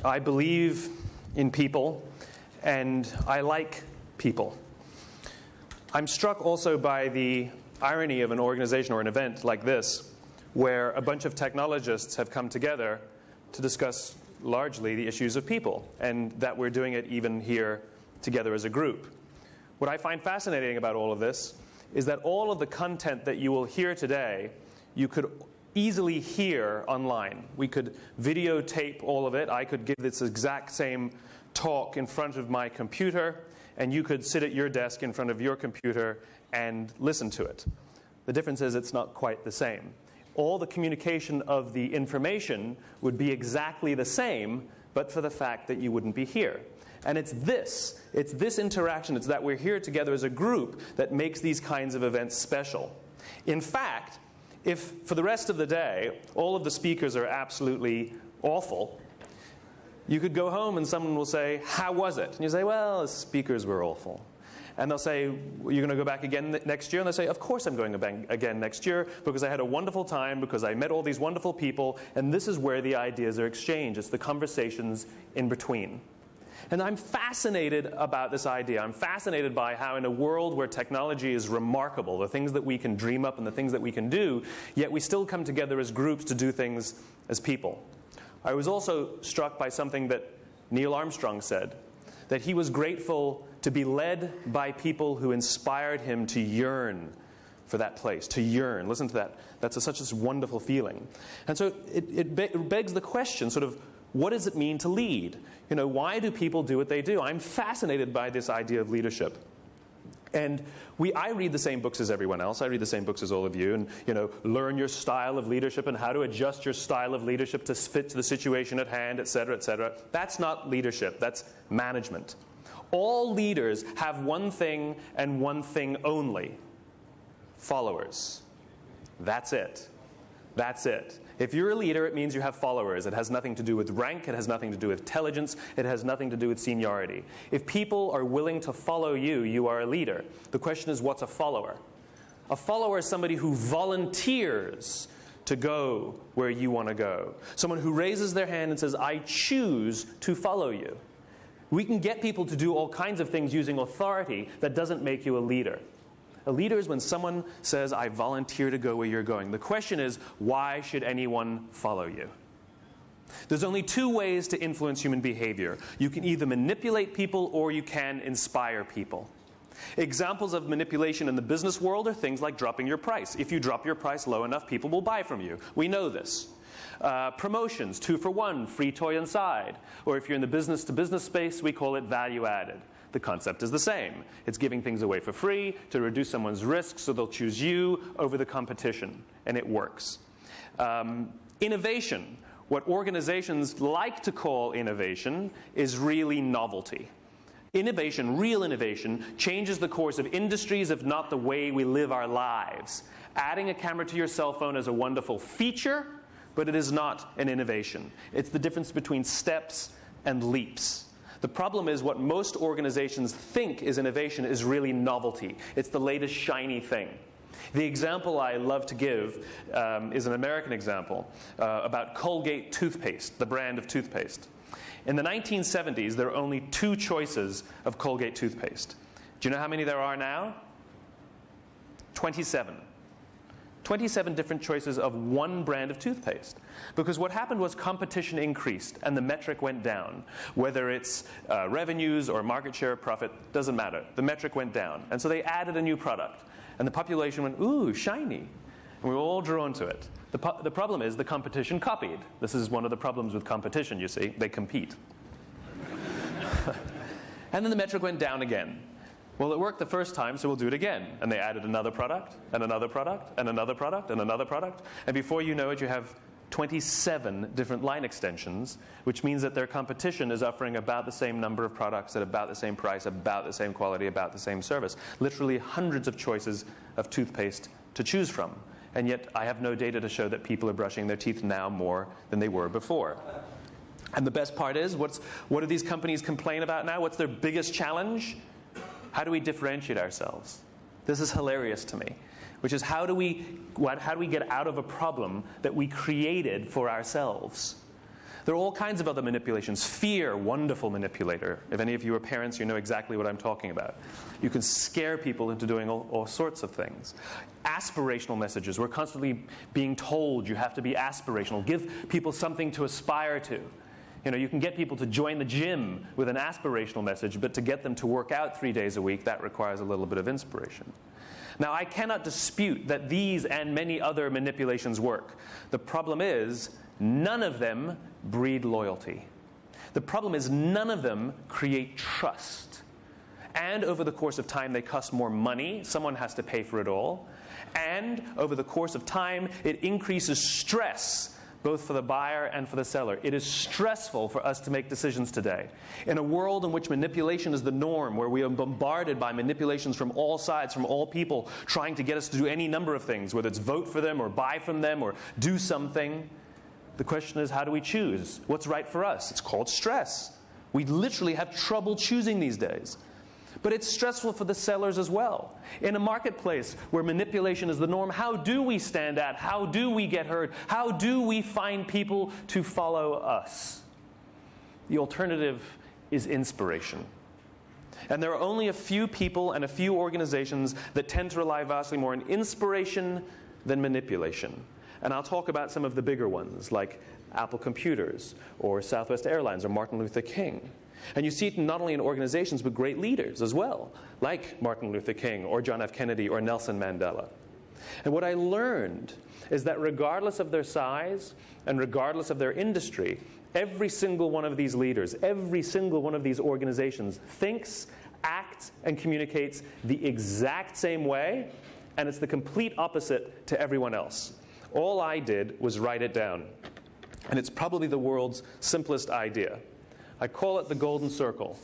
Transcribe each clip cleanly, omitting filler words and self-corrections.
I believe in people, and I like people. I'm struck also by the irony of an organization or an event like this, where a bunch of technologists have come together to discuss largely the issues of people, and that we're doing it even here together as a group. What I find fascinating about all of this is that all of the content that you will hear today, you could easily hear online. We could videotape all of it. I could give this exact same talk in front of my computer, and you could sit at your desk in front of your computer and listen to it. The difference is it's not quite the same. All the communication of the information would be exactly the same, but for the fact that you wouldn't be here. And it's this interaction, it's that we're here together as a group that makes these kinds of events special. In fact, if for the rest of the day, all of the speakers are absolutely awful, you could go home and someone will say, "How was it?" And you say, "Well, the speakers were awful." And they'll say, "You're going to go back again next year?" And they'll say, "Of course I'm going again next year, because I had a wonderful time, because I met all these wonderful people." And this is where the ideas are exchanged. It's the conversations in between. And I'm fascinated about this idea. I'm fascinated by how in a world where technology is remarkable, the things that we can dream up and the things that we can do, yet we still come together as groups to do things as people. I was also struck by something that Neil Armstrong said, that he was grateful to be led by people who inspired him to yearn for that place, to yearn. Listen to that. That's such a wonderful feeling. And so it begs the question, sort of, what does it mean to lead? You know, why do people do what they do? I'm fascinated by this idea of leadership. And I read the same books as everyone else. I read the same books as all of you. And, learn your style of leadership and how to adjust your style of leadership to fit to the situation at hand, et cetera, et cetera. That's not leadership. That's management. All leaders have one thing and one thing only: followers. That's it. That's it. If you're a leader, it means you have followers. It has nothing to do with rank. It has nothing to do with intelligence. It has nothing to do with seniority. If people are willing to follow you, you are a leader. The question is, what's a follower? A follower is somebody who volunteers to go where you want to go. Someone who raises their hand and says, "I choose to follow you." We can get people to do all kinds of things using authority. That doesn't make you a leader. A leader is when someone says, "I volunteer to go where you're going." The question is, why should anyone follow you? There's only two ways to influence human behavior. You can either manipulate people or you can inspire people. Examples of manipulation in the business world are things like dropping your price. If you drop your price low enough, people will buy from you. We know this. Promotions, 2 for 1, free toy inside. Or if you're in the business-to-business space, we call it value added. The concept is the same. It's giving things away for free to reduce someone's risk so they'll choose you over the competition. And it works. Innovation, what organizations like to call innovation, is really novelty. Innovation, real innovation, changes the course of industries, if not the way we live our lives. Adding a camera to your cell phone is a wonderful feature, but it is not an innovation. It's the difference between steps and leaps. The problem is what most organizations think is innovation is really novelty. It's the latest shiny thing. The example I love to give is an American example about Colgate toothpaste, the brand of toothpaste. In the 1970s, there were only 2 choices of Colgate toothpaste. Do you know how many there are now? 27. 27 different choices of one brand of toothpaste. Because what happened was competition increased and the metric went down. Whether it's revenues or market share or profit, doesn't matter. The metric went down. And so they added a new product. And the population went, "Ooh, shiny." And we were all drawn to it. The problem is the competition copied. This is one of the problems with competition, you see. They compete. And then the metric went down again. Well, it worked the first time, so we'll do it again. And they added another product, and another product, and another product, and another product. And before you know it, you have 27 different line extensions, which means that their competition is offering about the same number of products at about the same price, about the same quality, about the same service. Literally hundreds of choices of toothpaste to choose from. And yet I have no data to show that people are brushing their teeth now more than they were before. And the best part is, what do these companies complain about now? What's their biggest challenge? How do we differentiate ourselves? This is hilarious to me, which is how do we get out of a problem that we created for ourselves? There are all kinds of other manipulations. Fear, wonderful manipulator. If any of you are parents, you know exactly what I'm talking about. You can scare people into doing all sorts of things. Aspirational messages. We're constantly being told you have to be aspirational. Give people something to aspire to. You can get people to join the gym with an aspirational message, but to get them to work out 3 days a week, that requires a little bit of inspiration. Now, I cannot dispute that these and many other manipulations work. The problem is, none of them breed loyalty. The problem is, none of them create trust. And over the course of time, they cost more money. Someone has to pay for it all. And over the course of time, it increases stress, both for the buyer and for the seller. It is stressful for us to make decisions today. In a world in which manipulation is the norm, where we are bombarded by manipulations from all sides, from all people, trying to get us to do any number of things, whether it's vote for them or buy from them or do something, the question is, how do we choose? What's right for us? It's called stress. We literally have trouble choosing these days. But it's stressful for the sellers as well. In a marketplace where manipulation is the norm, how do we stand out? How do we get heard? How do we find people to follow us? The alternative is inspiration. And there are only a few people and a few organizations that tend to rely vastly more on inspiration than manipulation. And I'll talk about some of the bigger ones, like Apple Computers, or Southwest Airlines, or Martin Luther King. And you see it not only in organizations, but great leaders as well, like Martin Luther King, or John F. Kennedy, or Nelson Mandela. And what I learned is that regardless of their size, and regardless of their industry, every single one of these leaders, every single one of these organizations thinks, acts, and communicates the exact same way, and it's the complete opposite to everyone else. All I did was write it down. And it's probably the world's simplest idea. I call it the golden circle.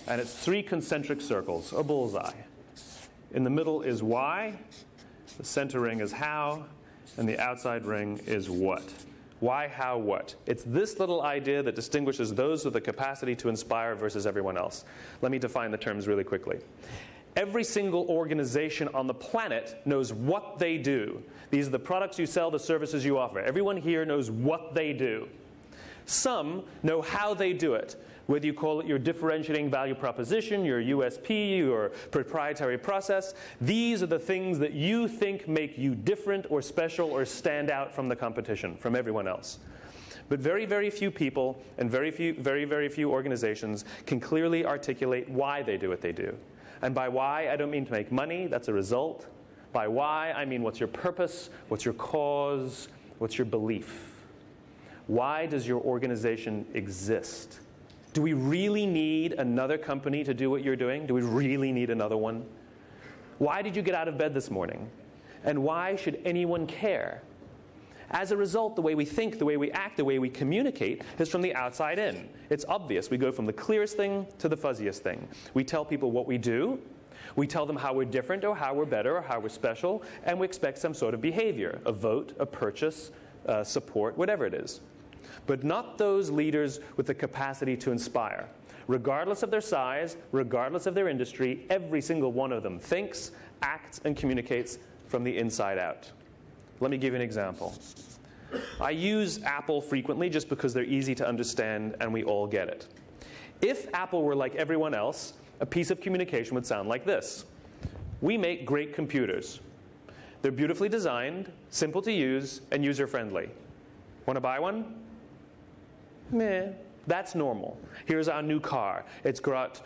And it's 3 concentric circles, a bullseye. In the middle is why, the center ring is how, and the outside ring is what. Why, how, what. It's this little idea that distinguishes those with the capacity to inspire versus everyone else. Let me define the terms really quickly. Every single organization on the planet knows what they do. These are the products you sell, the services you offer. Everyone here knows what they do. Some know how they do it, whether you call it your differentiating value proposition, your USP, your proprietary process. These are the things that you think make you different or special or stand out from the competition, from everyone else. But very, very few people and very few organizations can clearly articulate why they do what they do. And by why, I don't mean to make money. That's a result. By why, I mean what's your purpose, what's your cause, what's your belief. Why does your organization exist? Do we really need another company to do what you're doing? Do we really need another one? Why did you get out of bed this morning? And why should anyone care? As a result, the way we think, the way we act, the way we communicate is from the outside in. It's obvious. We go from the clearest thing to the fuzziest thing. We tell people what we do. We tell them how we're different or how we're better or how we're special. And we expect some sort of behavior, a vote, a purchase, support, whatever it is. But not those leaders with the capacity to inspire. Regardless of their size, regardless of their industry, every single one of them thinks, acts, and communicates from the inside out. Let me give you an example. I use Apple frequently just because they're easy to understand and we all get it. If Apple were like everyone else, a piece of communication would sound like this. We make great computers. They're beautifully designed, simple to use, and user-friendly. Want to buy one? Meh. That's normal. Here's our new car. It's got,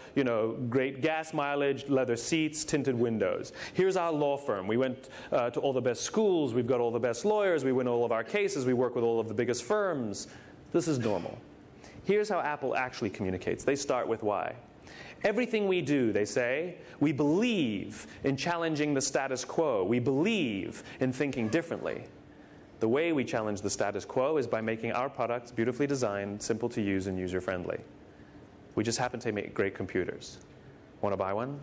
great gas mileage, leather seats, tinted windows. Here's our law firm. We went to all the best schools. We've got all the best lawyers. We win all of our cases. We work with all of the biggest firms. This is normal. Here's how Apple actually communicates. They start with why. Everything we do, they say, we believe in challenging the status quo. We believe in thinking differently. The way we challenge the status quo is by making our products beautifully designed, simple to use, and user-friendly. We just happen to make great computers. Want to buy one?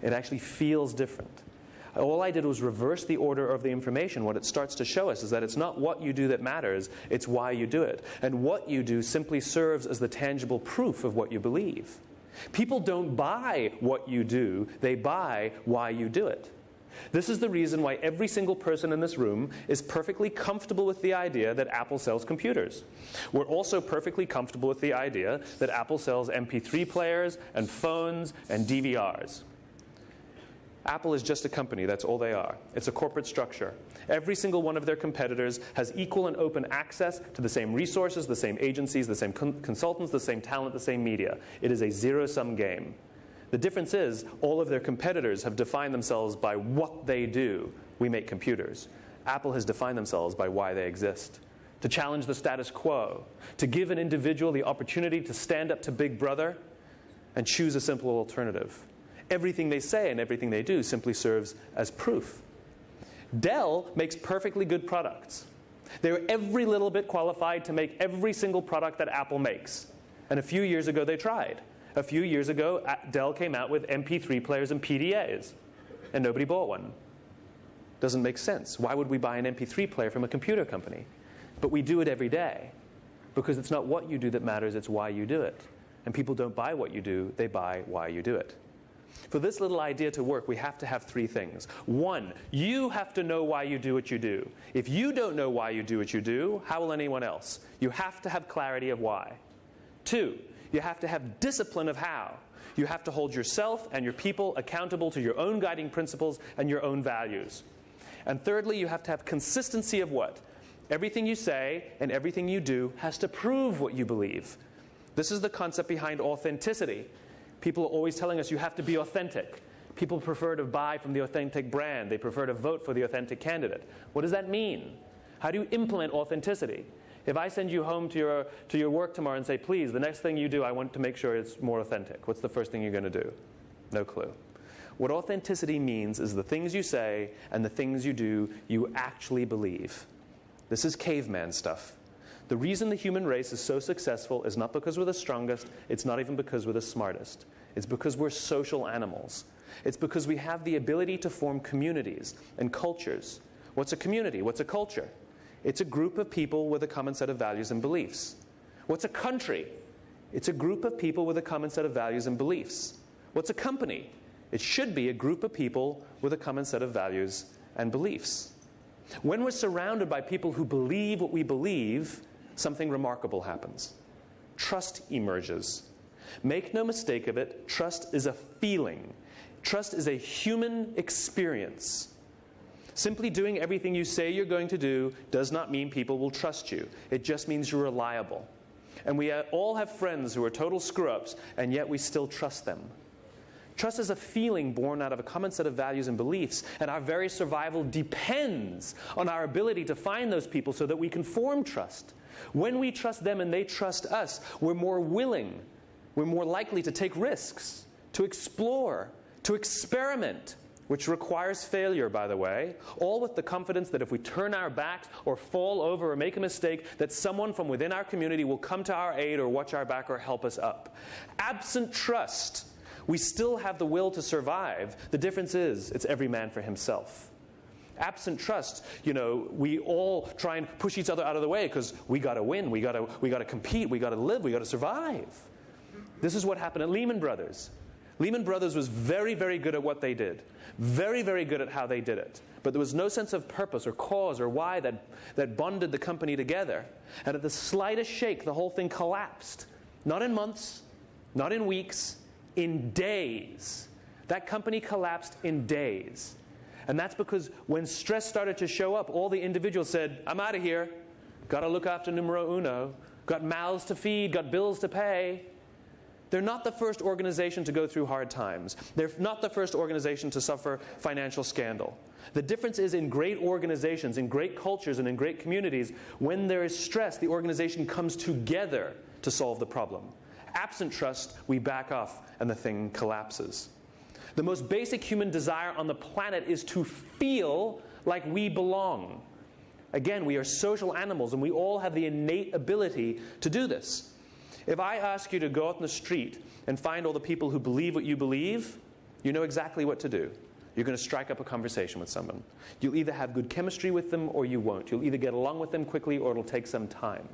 It actually feels different. All I did was reverse the order of the information. What it starts to show us is that it's not what you do that matters, it's why you do it. And what you do simply serves as the tangible proof of what you believe. People don't buy what you do, they buy why you do it. This is the reason why every single person in this room is perfectly comfortable with the idea that Apple sells computers. We're also perfectly comfortable with the idea that Apple sells MP3 players and phones and DVRs. Apple is just a company, that's all they are. It's a corporate structure. Every single one of their competitors has equal and open access to the same resources, the same agencies, the same consultants, the same talent, the same media. It is a zero-sum game. The difference is, all of their competitors have defined themselves by what they do. We make computers. Apple has defined themselves by why they exist. To challenge the status quo, to give an individual the opportunity to stand up to Big Brother and choose a simple alternative. Everything they say and everything they do simply serves as proof. Dell makes perfectly good products. They're every little bit qualified to make every single product that Apple makes. And a few years ago, they tried. A few years ago, Dell came out with MP3 players and PDAs, and nobody bought one. Doesn't make sense. Why would we buy an MP3 player from a computer company? But we do it every day, because it's not what you do that matters, it's why you do it. And people don't buy what you do, they buy why you do it. For this little idea to work, we have to have three things. One, you have to know why you do what you do. If you don't know why you do what you do, how will anyone else? You have to have clarity of why. Two, you have to have discipline of how. You have to hold yourself and your people accountable to your own guiding principles and your own values. And thirdly, you have to have consistency of what? Everything you say and everything you do has to prove what you believe. This is the concept behind authenticity. People are always telling us you have to be authentic. People prefer to buy from the authentic brand. They prefer to vote for the authentic candidate. What does that mean? How do you implement authenticity? If I send you home to your work tomorrow and say, please, the next thing you do, I want to make sure it's more authentic. What's the first thing you're going to do? No clue. What authenticity means is the things you say and the things you do, you actually believe. This is caveman stuff. The reason the human race is so successful is not because we're the strongest. It's not even because we're the smartest. It's because we're social animals. It's because we have the ability to form communities and cultures. What's a community? What's a culture? It's a group of people with a common set of values and beliefs. What's a country? It's a group of people with a common set of values and beliefs. What's a company? It should be a group of people with a common set of values and beliefs. When we're surrounded by people who believe what we believe, something remarkable happens. Trust emerges. Make no mistake of it, trust is a feeling. Trust is a human experience. Simply doing everything you say you're going to do does not mean people will trust you. It just means you're reliable. And we all have friends who are total screw-ups, and yet we still trust them. Trust is a feeling born out of a common set of values and beliefs, and our very survival depends on our ability to find those people so that we can form trust. When we trust them and they trust us, we're more willing, we're more likely to take risks, to explore, to experiment, which requires failure, by the way, all with the confidence that if we turn our backs or fall over or make a mistake, that someone from within our community will come to our aid or watch our back or help us up. Absent trust, we still have the will to survive. The difference is, it's every man for himself. Absent trust, we all try and push each other out of the way because we got to win, we got to compete, we got to live, we got to survive. This is what happened at Lehman Brothers. Lehman Brothers was very, very good at what they did. Very, very good at how they did it. But there was no sense of purpose or cause or why that bonded the company together. And at the slightest shake, the whole thing collapsed. Not in months, not in weeks, in days. That company collapsed in days. And that's because when stress started to show up, all the individuals said, I'm out of here. Got to look after numero uno. Got mouths to feed, got bills to pay. They're not the first organization to go through hard times. They're not the first organization to suffer financial scandal. The difference is in great organizations, in great cultures, and in great communities, when there is stress, the organization comes together to solve the problem. Absent trust, we back off and the thing collapses. The most basic human desire on the planet is to feel like we belong. Again, we are social animals, and we all have the innate ability to do this. If I ask you to go out in the street and find all the people who believe what you believe, you know exactly what to do. You're going to strike up a conversation with someone. You'll either have good chemistry with them or you won't. You'll either get along with them quickly or it'll take some time.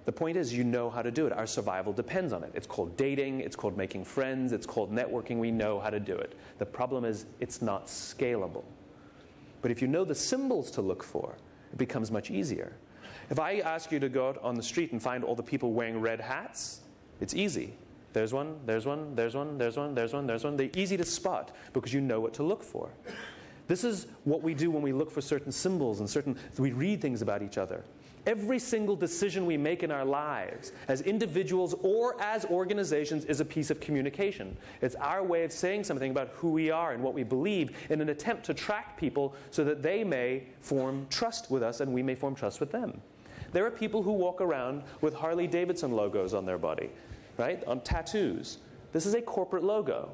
The point is, you know how to do it. Our survival depends on it. It's called dating. It's called making friends. It's called networking. We know how to do it. The problem is, it's not scalable. But if you know the symbols to look for, it becomes much easier. If I ask you to go out on the street and find all the people wearing red hats, it's easy. There's one, there's one, there's one, there's one, there's one, there's one. They're easy to spot because you know what to look for. This is what we do when we look for certain symbols and we read things about each other. Every single decision we make in our lives, as individuals or as organizations, is a piece of communication. It's our way of saying something about who we are and what we believe in an attempt to attract people so that they may form trust with us and we may form trust with them. There are people who walk around with Harley Davidson logos on their body, right? On tattoos. This is a corporate logo.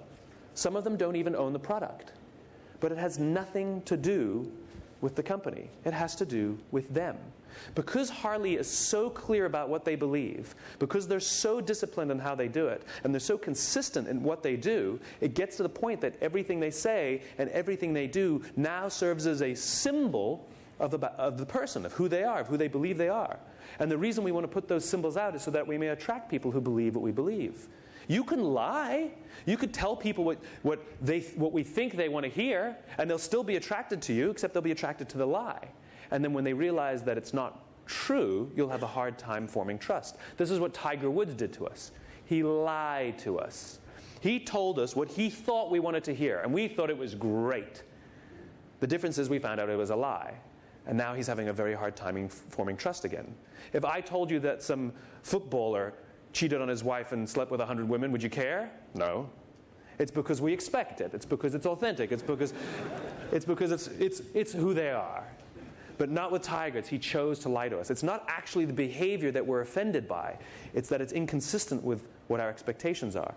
Some of them don't even own the product. But it has nothing to do with the company. It has to do with them. Because Harley is so clear about what they believe, because they're so disciplined in how they do it, and they're so consistent in what they do, it gets to the point that everything they say and everything they do now serves as a symbol of the person, of who they are, of who they believe they are. And the reason we want to put those symbols out is so that we may attract people who believe what we believe. You can lie. You could tell people what we think they want to hear, and they'll still be attracted to you, except they'll be attracted to the lie. And then when they realize that it's not true, you'll have a hard time forming trust. This is what Tiger Woods did to us. He lied to us. He told us what he thought we wanted to hear, and we thought it was great. The difference is we found out it was a lie. And now he's having a very hard time forming trust again. If I told you that some footballer cheated on his wife and slept with 100 women, would you care? No. It's because we expect it. It's because it's authentic. It's because it's who they are. But not with Tigers. He chose to lie to us. It's not actually the behavior that we're offended by. It's that it's inconsistent with what our expectations are.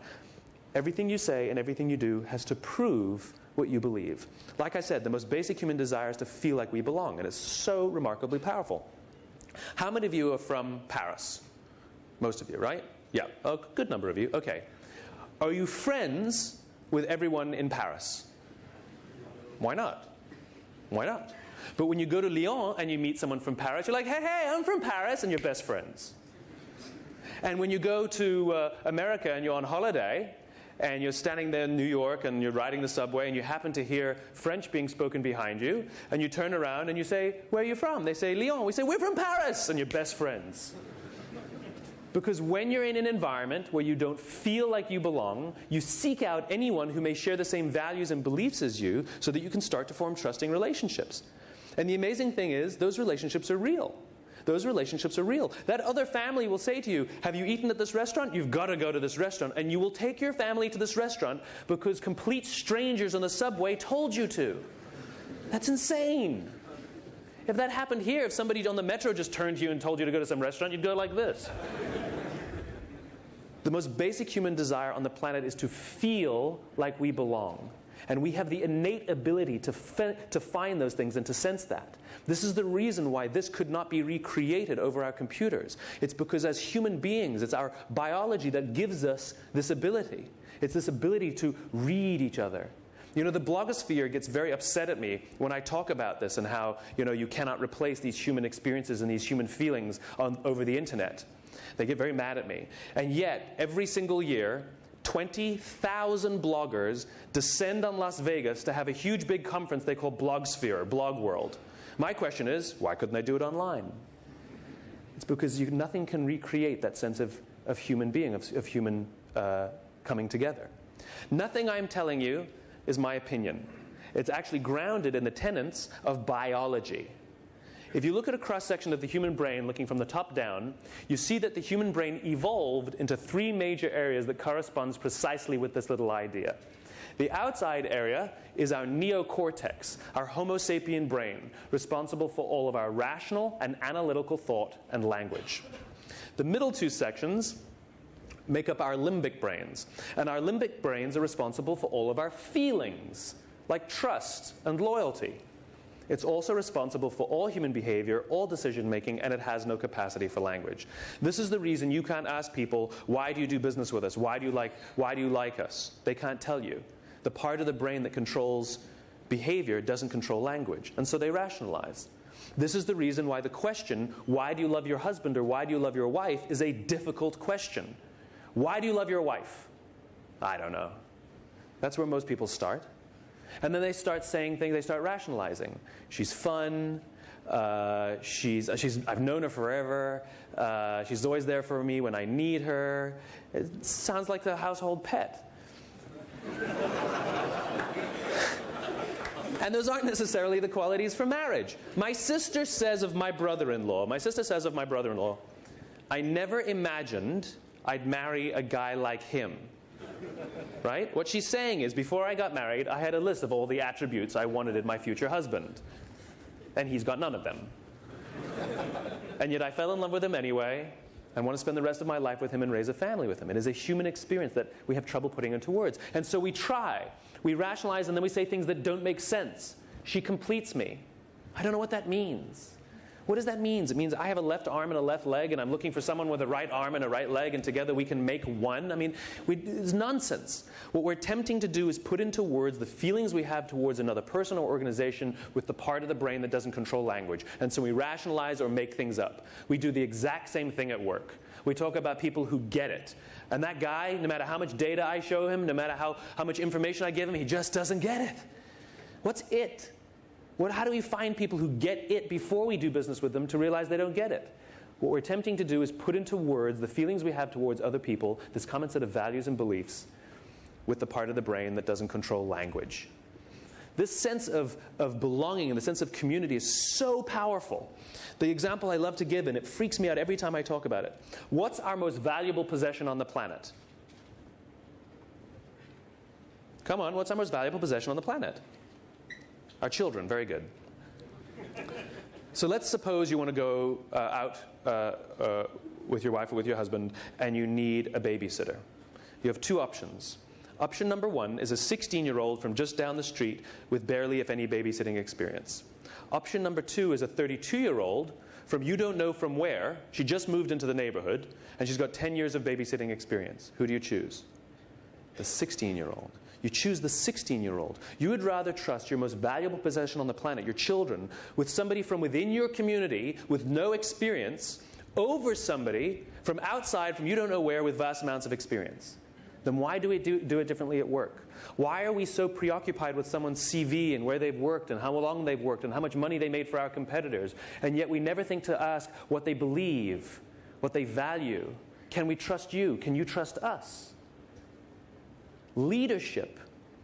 Everything you say and everything you do has to prove what you believe. Like I said, the most basic human desire is to feel like we belong, and it's so remarkably powerful. How many of you are from Paris? Most of you, right? Yeah, a good number of you. Okay. Are you friends with everyone in Paris? Why not? Why not? But when you go to Lyon and you meet someone from Paris, you're like, hey, I'm from Paris, and you're best friends. And when you go to America and you're on holiday, and you're standing there in New York and you're riding the subway and you happen to hear French being spoken behind you, and you turn around and you say, where are you from? They say, Lyon. We say, we're from Paris, and you're best friends. Because when you're in an environment where you don't feel like you belong, you seek out anyone who may share the same values and beliefs as you so that you can start to form trusting relationships. And the amazing thing is, those relationships are real. Those relationships are real. That other family will say to you, have you eaten at this restaurant? You've got to go to this restaurant. And you will take your family to this restaurant because complete strangers on the subway told you to. That's insane. If that happened here, if somebody on the metro just turned to you and told you to go to some restaurant, you'd go like this. The most basic human desire on the planet is to feel like we belong. And we have the innate ability to find those things and to sense that. This is the reason why this could not be recreated over our computers. It's because as human beings, it's our biology that gives us this ability. It's this ability to read each other. You know, the blogosphere gets very upset at me when I talk about this and how, you cannot replace these human experiences and these human feelings over the internet. They get very mad at me. And yet, every single year, 20,000 bloggers descend on Las Vegas to have a huge big conference they call Blogsphere, or Blog World. My question is, why couldn't they do it online? It's because nothing can recreate that sense of human being, of human coming together. Nothing I'm telling you is my opinion. It's actually grounded in the tenets of biology. If you look at a cross-section of the human brain, looking from the top down, you see that the human brain evolved into 3 major areas that corresponds precisely with this little idea. The outside area is our neocortex, our Homo sapien brain, responsible for all of our rational and analytical thought and language. The middle 2 sections make up our limbic brains, and our limbic brains are responsible for all of our feelings, like trust and loyalty. It's also responsible for all human behavior, all decision-making, and it has no capacity for language. This is the reason you can't ask people, why do you do business with us? Why do you like us? They can't tell you. The part of the brain that controls behavior doesn't control language, and so they rationalize. This is the reason why the question, why do you love your husband or why do you love your wife, is a difficult question. Why do you love your wife? I don't know. That's where most people start. And then they start saying things, they start rationalizing. She's fun. I've known her forever. She's always there for me when I need her. It sounds like the household pet. And those aren't necessarily the qualities for marriage. My sister says of my brother-in-law, I never imagined I'd marry a guy like him. Right? What she's saying is, before I got married, I had a list of all the attributes I wanted in my future husband. And he's got none of them. And yet I fell in love with him anyway, and want to spend the rest of my life with him and raise a family with him. It is a human experience that we have trouble putting into words. And so we try. We rationalize, and then we say things that don't make sense. She completes me. I don't know what that means. What does that mean? It means I have a left arm and a left leg, and I'm looking for someone with a right arm and a right leg, and together we can make one? I mean, it's nonsense. What we're attempting to do is put into words the feelings we have towards another person or organization with the part of the brain that doesn't control language. And so we rationalize or make things up. We do the exact same thing at work. We talk about people who get it. And that guy, no matter how much data I show him, no matter how much information I give him, he just doesn't get it. What's it? How do we find people who get it before we do business with them to realize they don't get it? What we're attempting to do is put into words the feelings we have towards other people, this common set of values and beliefs, with the part of the brain that doesn't control language. This sense of belonging and the sense of community is so powerful. The example I love to give, and it freaks me out every time I talk about it. What's our most valuable possession on the planet? Come on, what's our most valuable possession on the planet? Our children. Very good. So let's suppose you want to go out with your wife or with your husband, and you need a babysitter. You have two options. Option number one is a 16-year-old from just down the street with barely, if any, babysitting experience. Option number two is a 32-year-old from you don't know from where. She just moved into the neighborhood, and she's got 10 years of babysitting experience. Who do you choose? The 16-year-old. You choose the 16-year-old. You would rather trust your most valuable possession on the planet, your children, with somebody from within your community with no experience over somebody from outside, from you don't know where, with vast amounts of experience. Then why do we do it differently at work? Why are we so preoccupied with someone's CV and where they've worked and how long they've worked and how much money they made for our competitors, and yet we never think to ask what they believe, what they value? Can we trust you? Can you trust us? Leadership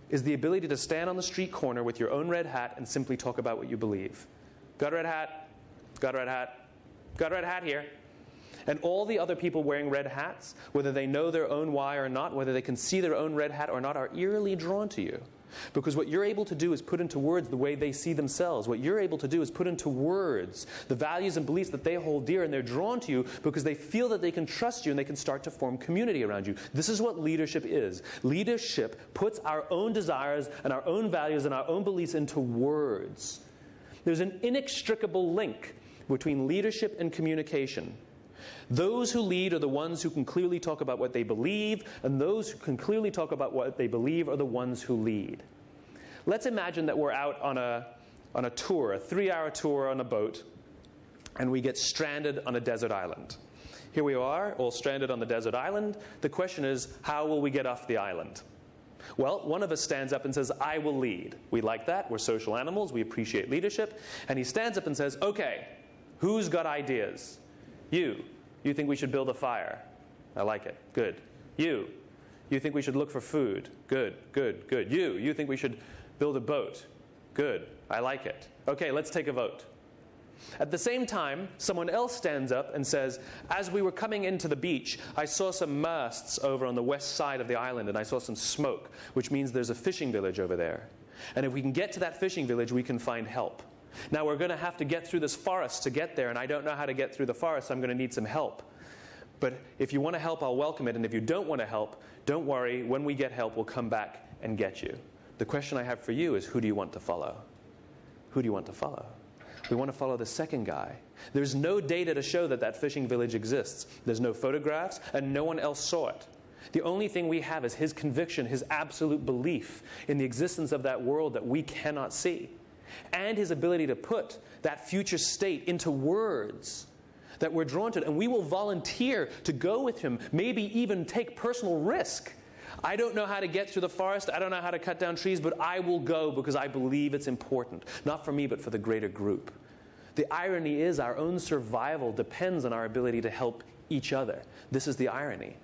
is the ability to stand on the street corner with your own red hat and simply talk about what you believe. Got a red hat? Got a red hat? Got a red hat here. And all the other people wearing red hats, whether they know their own why or not, whether they can see their own red hat or not, are eerily drawn to you. Because what you're able to do is put into words the way they see themselves. What you're able to do is put into words the values and beliefs that they hold dear, and they're drawn to you because they feel that they can trust you and they can start to form community around you. This is what leadership is. Leadership puts our own desires and our own values and our own beliefs into words. There's an inextricable link between leadership and communication. Those who lead are the ones who can clearly talk about what they believe, and those who can clearly talk about what they believe are the ones who lead. Let's imagine that we're out on a tour, a 3-hour tour on a boat, and we get stranded on a desert island. Here we are, all stranded on the desert island. The question is, how will we get off the island? Well, one of us stands up and says, I will lead. We like that. We're social animals. We appreciate leadership. And he stands up and says, okay, who's got ideas? You think we should build a fire? I like it. Good. You think we should look for food? Good, good, good. You think we should build a boat? Good. I like it. Okay, let's take a vote. At the same time, someone else stands up and says, as we were coming into the beach, I saw some masts over on the west side of the island, and I saw some smoke, which means there's a fishing village over there. And if we can get to that fishing village, we can find help. Now, we're going to have to get through this forest to get there, and I don't know how to get through the forest, so I'm going to need some help. But if you want to help, I'll welcome it, and if you don't want to help, don't worry. When we get help, we'll come back and get you. The question I have for you is, who do you want to follow? Who do you want to follow? We want to follow the second guy. There's no data to show that that fishing village exists. There's no photographs, and no one else saw it. The only thing we have is his conviction, his absolute belief in the existence of that world that we cannot see. and his ability to put that future state into words that we're drawn to. And we will volunteer to go with him, maybe even take personal risk. I don't know how to get through the forest. I don't know how to cut down trees, but I will go because I believe it's important. Not for me, but for the greater group. The irony is our own survival depends on our ability to help each other. This is the irony.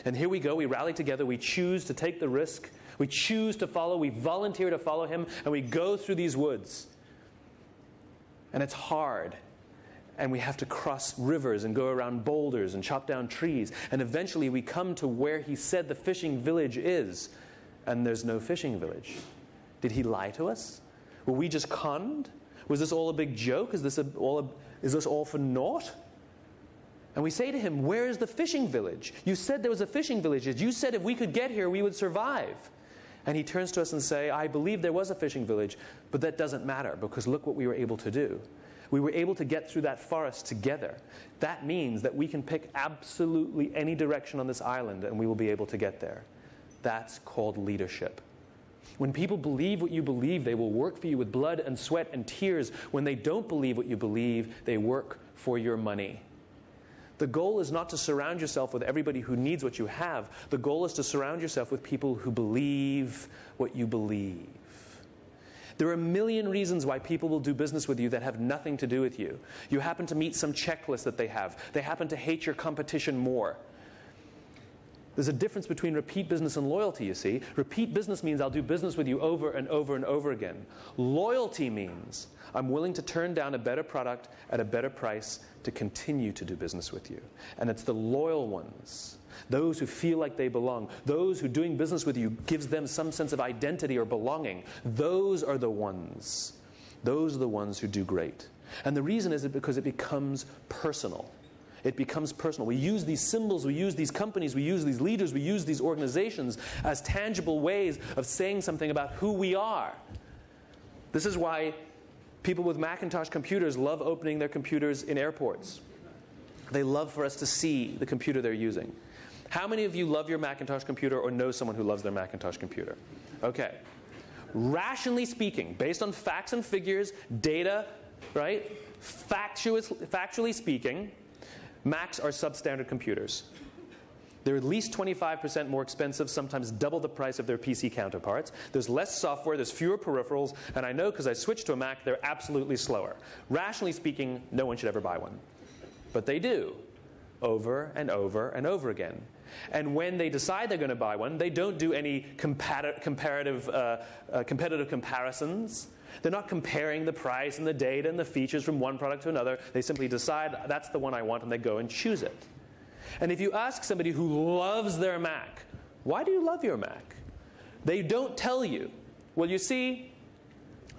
And here we go. We rally together. We choose to take the risk. We choose to follow. We volunteer to follow him. And we go through these woods. And it's hard. And we have to cross rivers and go around boulders and chop down trees. And eventually we come to where he said the fishing village is. And there's no fishing village. Did he lie to us? Were we just conned? Was this all a big joke? Is this all for naught? And we say to him, where is the fishing village? You said there was a fishing village. You said if we could get here, we would survive. And he turns to us and says, I believe there was a fishing village, but that doesn't matter because look what we were able to do. We were able to get through that forest together. That means that we can pick absolutely any direction on this island and we will be able to get there. That's called leadership. When people believe what you believe, they will work for you with blood and sweat and tears. When they don't believe what you believe, they work for your money. The goal is not to surround yourself with everybody who needs what you have. The goal is to surround yourself with people who believe what you believe. There are a million reasons why people will do business with you that have nothing to do with you. You happen to meet some checklist that they have. They happen to hate your competition more. There's a difference between repeat business and loyalty, you see. Repeat business means I'll do business with you over and over and over again. Loyalty means I'm willing to turn down a better product at a better price to continue to do business with you. And it's the loyal ones, those who feel like they belong, those who doing business with you gives them some sense of identity or belonging. Those are the ones. Those are the ones who do great. And the reason is because it becomes personal. It becomes personal. We use these symbols, we use these companies, we use these leaders, we use these organizations as tangible ways of saying something about who we are. This is why people with Macintosh computers love opening their computers in airports. They love for us to see the computer they're using. How many of you love your Macintosh computer or know someone who loves their Macintosh computer? Okay. Rationally speaking, based on facts and figures, data, right? Factually speaking, Macs are substandard computers. They're at least 25% more expensive, sometimes double the price of their PC counterparts. There's less software, there's fewer peripherals, and I know because I switched to a Mac, they're absolutely slower. Rationally speaking, no one should ever buy one. But they do, over and over and over again. And when they decide they're going to buy one, they don't do any competitive comparisons. They're not comparing the price and the data and the features from one product to another. They simply decide, that's the one I want, and they go and choose it. And if you ask somebody who loves their Mac, why do you love your Mac? They don't tell you. Well, you see,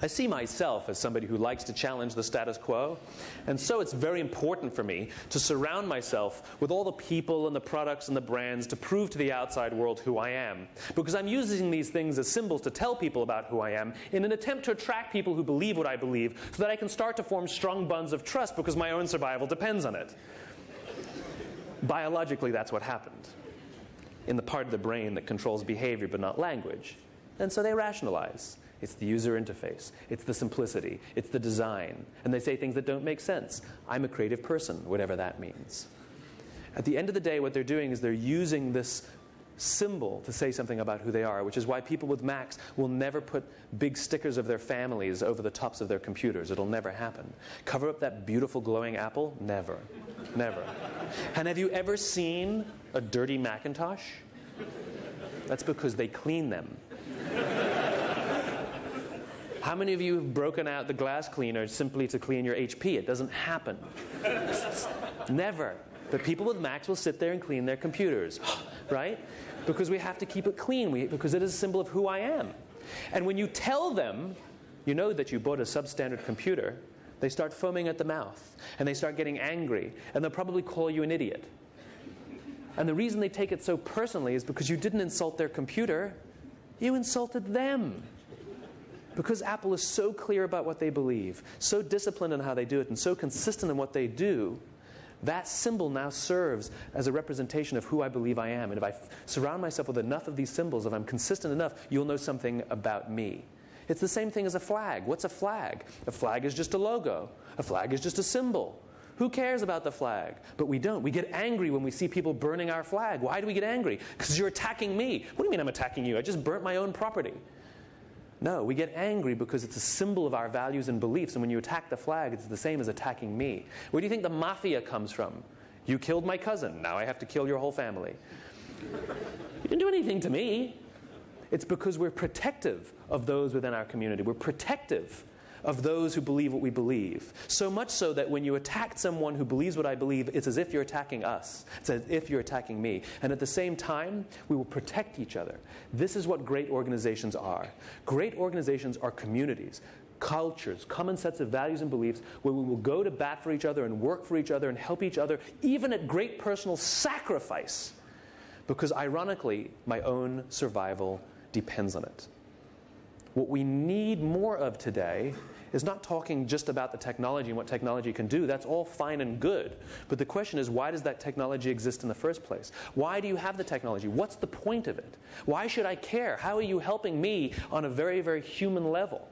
I see myself as somebody who likes to challenge the status quo. And so it's very important for me to surround myself with all the people and the products and the brands to prove to the outside world who I am. Because I'm using these things as symbols to tell people about who I am in an attempt to attract people who believe what I believe so that I can start to form strong bonds of trust because my own survival depends on it. Biologically, that's what happened in the part of the brain that controls behavior but not language. And so they rationalize. It's the user interface. It's the simplicity. It's the design. And they say things that don't make sense. I'm a creative person, whatever that means. At the end of the day, what they're doing is they're using this symbol to say something about who they are, which is why people with Macs will never put big stickers of their families over the tops of their computers. It'll never happen. Cover up that beautiful glowing apple? Never. Never. And have you ever seen a dirty Macintosh? That's because they clean them. How many of you have broken out the glass cleaner simply to clean your HP? It doesn't happen. Never. But people with Macs will sit there and clean their computers, right? Because we have to keep it clean, because it is a symbol of who I am. And when you tell them, you know that you bought a substandard computer, they start foaming at the mouth, and they start getting angry, and they'll probably call you an idiot. And the reason they take it so personally is because you didn't insult their computer, you insulted them. Because Apple is so clear about what they believe, so disciplined in how they do it, and so consistent in what they do, that symbol now serves as a representation of who I believe I am. And if I surround myself with enough of these symbols, if I'm consistent enough, you'll know something about me. It's the same thing as a flag. What's a flag? A flag is just a logo. A flag is just a symbol. Who cares about the flag? But we don't. We get angry when we see people burning our flag. Why do we get angry? Because you're attacking me. What do you mean I'm attacking you? I just burnt my own property. No, we get angry because it's a symbol of our values and beliefs, and when you attack the flag, it's the same as attacking me. Where do you think the mafia comes from? You killed my cousin, now I have to kill your whole family. You didn't do anything to me. It's because we're protective of those within our community. We're protective of those who believe what we believe. So much so that when you attack someone who believes what I believe, it's as if you're attacking us. It's as if you're attacking me. And at the same time, we will protect each other. This is what great organizations are. Great organizations are communities, cultures, common sets of values and beliefs where we will go to bat for each other and work for each other and help each other, even at great personal sacrifice. Because ironically, my own survival depends on it. What we need more of today is not talking just about the technology and what technology can do. That's all fine and good. But the question is, why does that technology exist in the first place? Why do you have the technology? What's the point of it? Why should I care? How are you helping me on a very, very human level?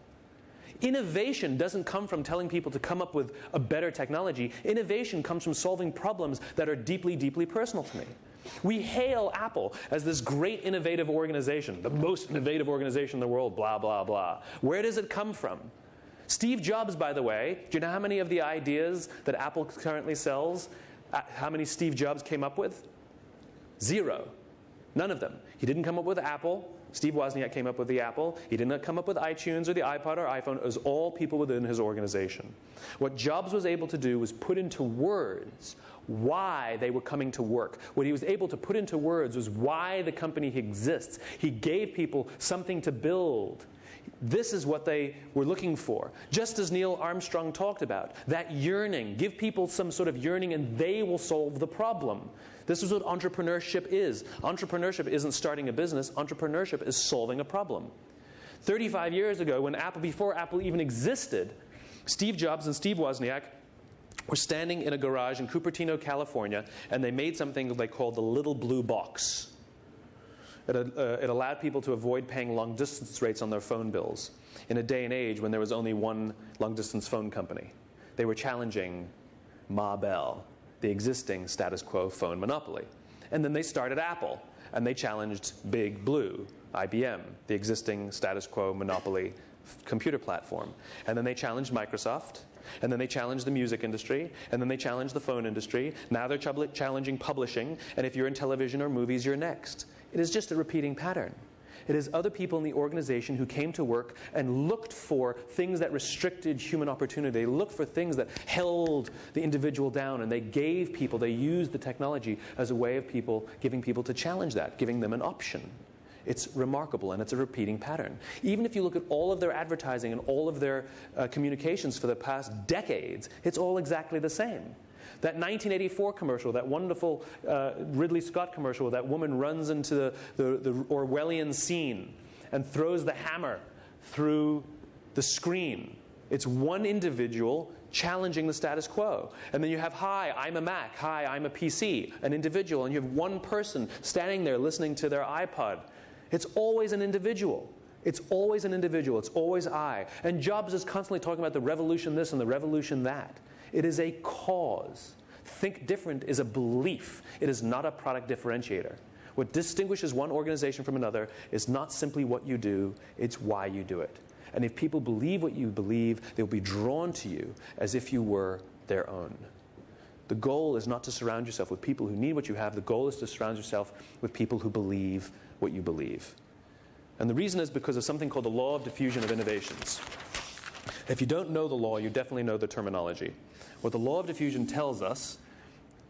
Innovation doesn't come from telling people to come up with a better technology. Innovation comes from solving problems that are deeply, deeply personal to me. We hail Apple as this great innovative organization, the most innovative organization in the world, blah, blah, blah. Where does it come from? Steve Jobs, by the way, do you know how many of the ideas that Apple currently sells, how many Steve Jobs came up with? 0. None of them. He didn't come up with Apple. Steve Wozniak came up with the Apple. He didn't come up with iTunes or the iPod or iPhone. It was all people within his organization. What Jobs was able to do was put into words why they were coming to work. What he was able to put into words was why the company exists. He gave people something to build. This is what they were looking for. Just as Neil Armstrong talked about, that yearning. Give people some sort of yearning and they will solve the problem. This is what entrepreneurship is. Entrepreneurship isn't starting a business. Entrepreneurship is solving a problem. 35 years ago, before Apple even existed, Steve Jobs and Steve Wozniak were standing in a garage in Cupertino, California, and they made something they called the little blue box. It allowed people to avoid paying long-distance rates on their phone bills in a day and age when there was only one long-distance phone company. They were challenging Ma Bell, the existing status quo phone monopoly. And then they started Apple, and they challenged Big Blue, IBM, the existing status quo monopoly computer platform. And then they challenged Microsoft, and then they challenged the music industry, and then they challenged the phone industry. Now they're challenging publishing, and if you're in television or movies, you're next. It is just a repeating pattern. It is other people in the organization who came to work and looked for things that restricted human opportunity. They looked for things that held the individual down, and they used the technology as a way of giving people to challenge that, giving them an option. It's remarkable, and it's a repeating pattern. Even if you look at all of their advertising and all of their communications for the past decades, it's all exactly the same. That 1984 commercial, that wonderful Ridley Scott commercial where that woman runs into the Orwellian scene and throws the hammer through the screen. It's one individual challenging the status quo. And then you have, hi, I'm a Mac. Hi, I'm a PC. An individual. And you have one person standing there listening to their iPod. It's always an individual. It's always an individual. It's always I. And Jobs is constantly talking about the revolution this and the revolution that. It is a cause. Think different is a belief. It is not a product differentiator. What distinguishes one organization from another is not simply what you do, it's why you do it. And if people believe what you believe, they'll be drawn to you as if you were their own. The goal is not to surround yourself with people who need what you have. The goal is to surround yourself with people who believe what you believe. And the reason is because of something called the law of diffusion of innovations. If you don't know the law, you definitely know the terminology. What the law of diffusion tells us,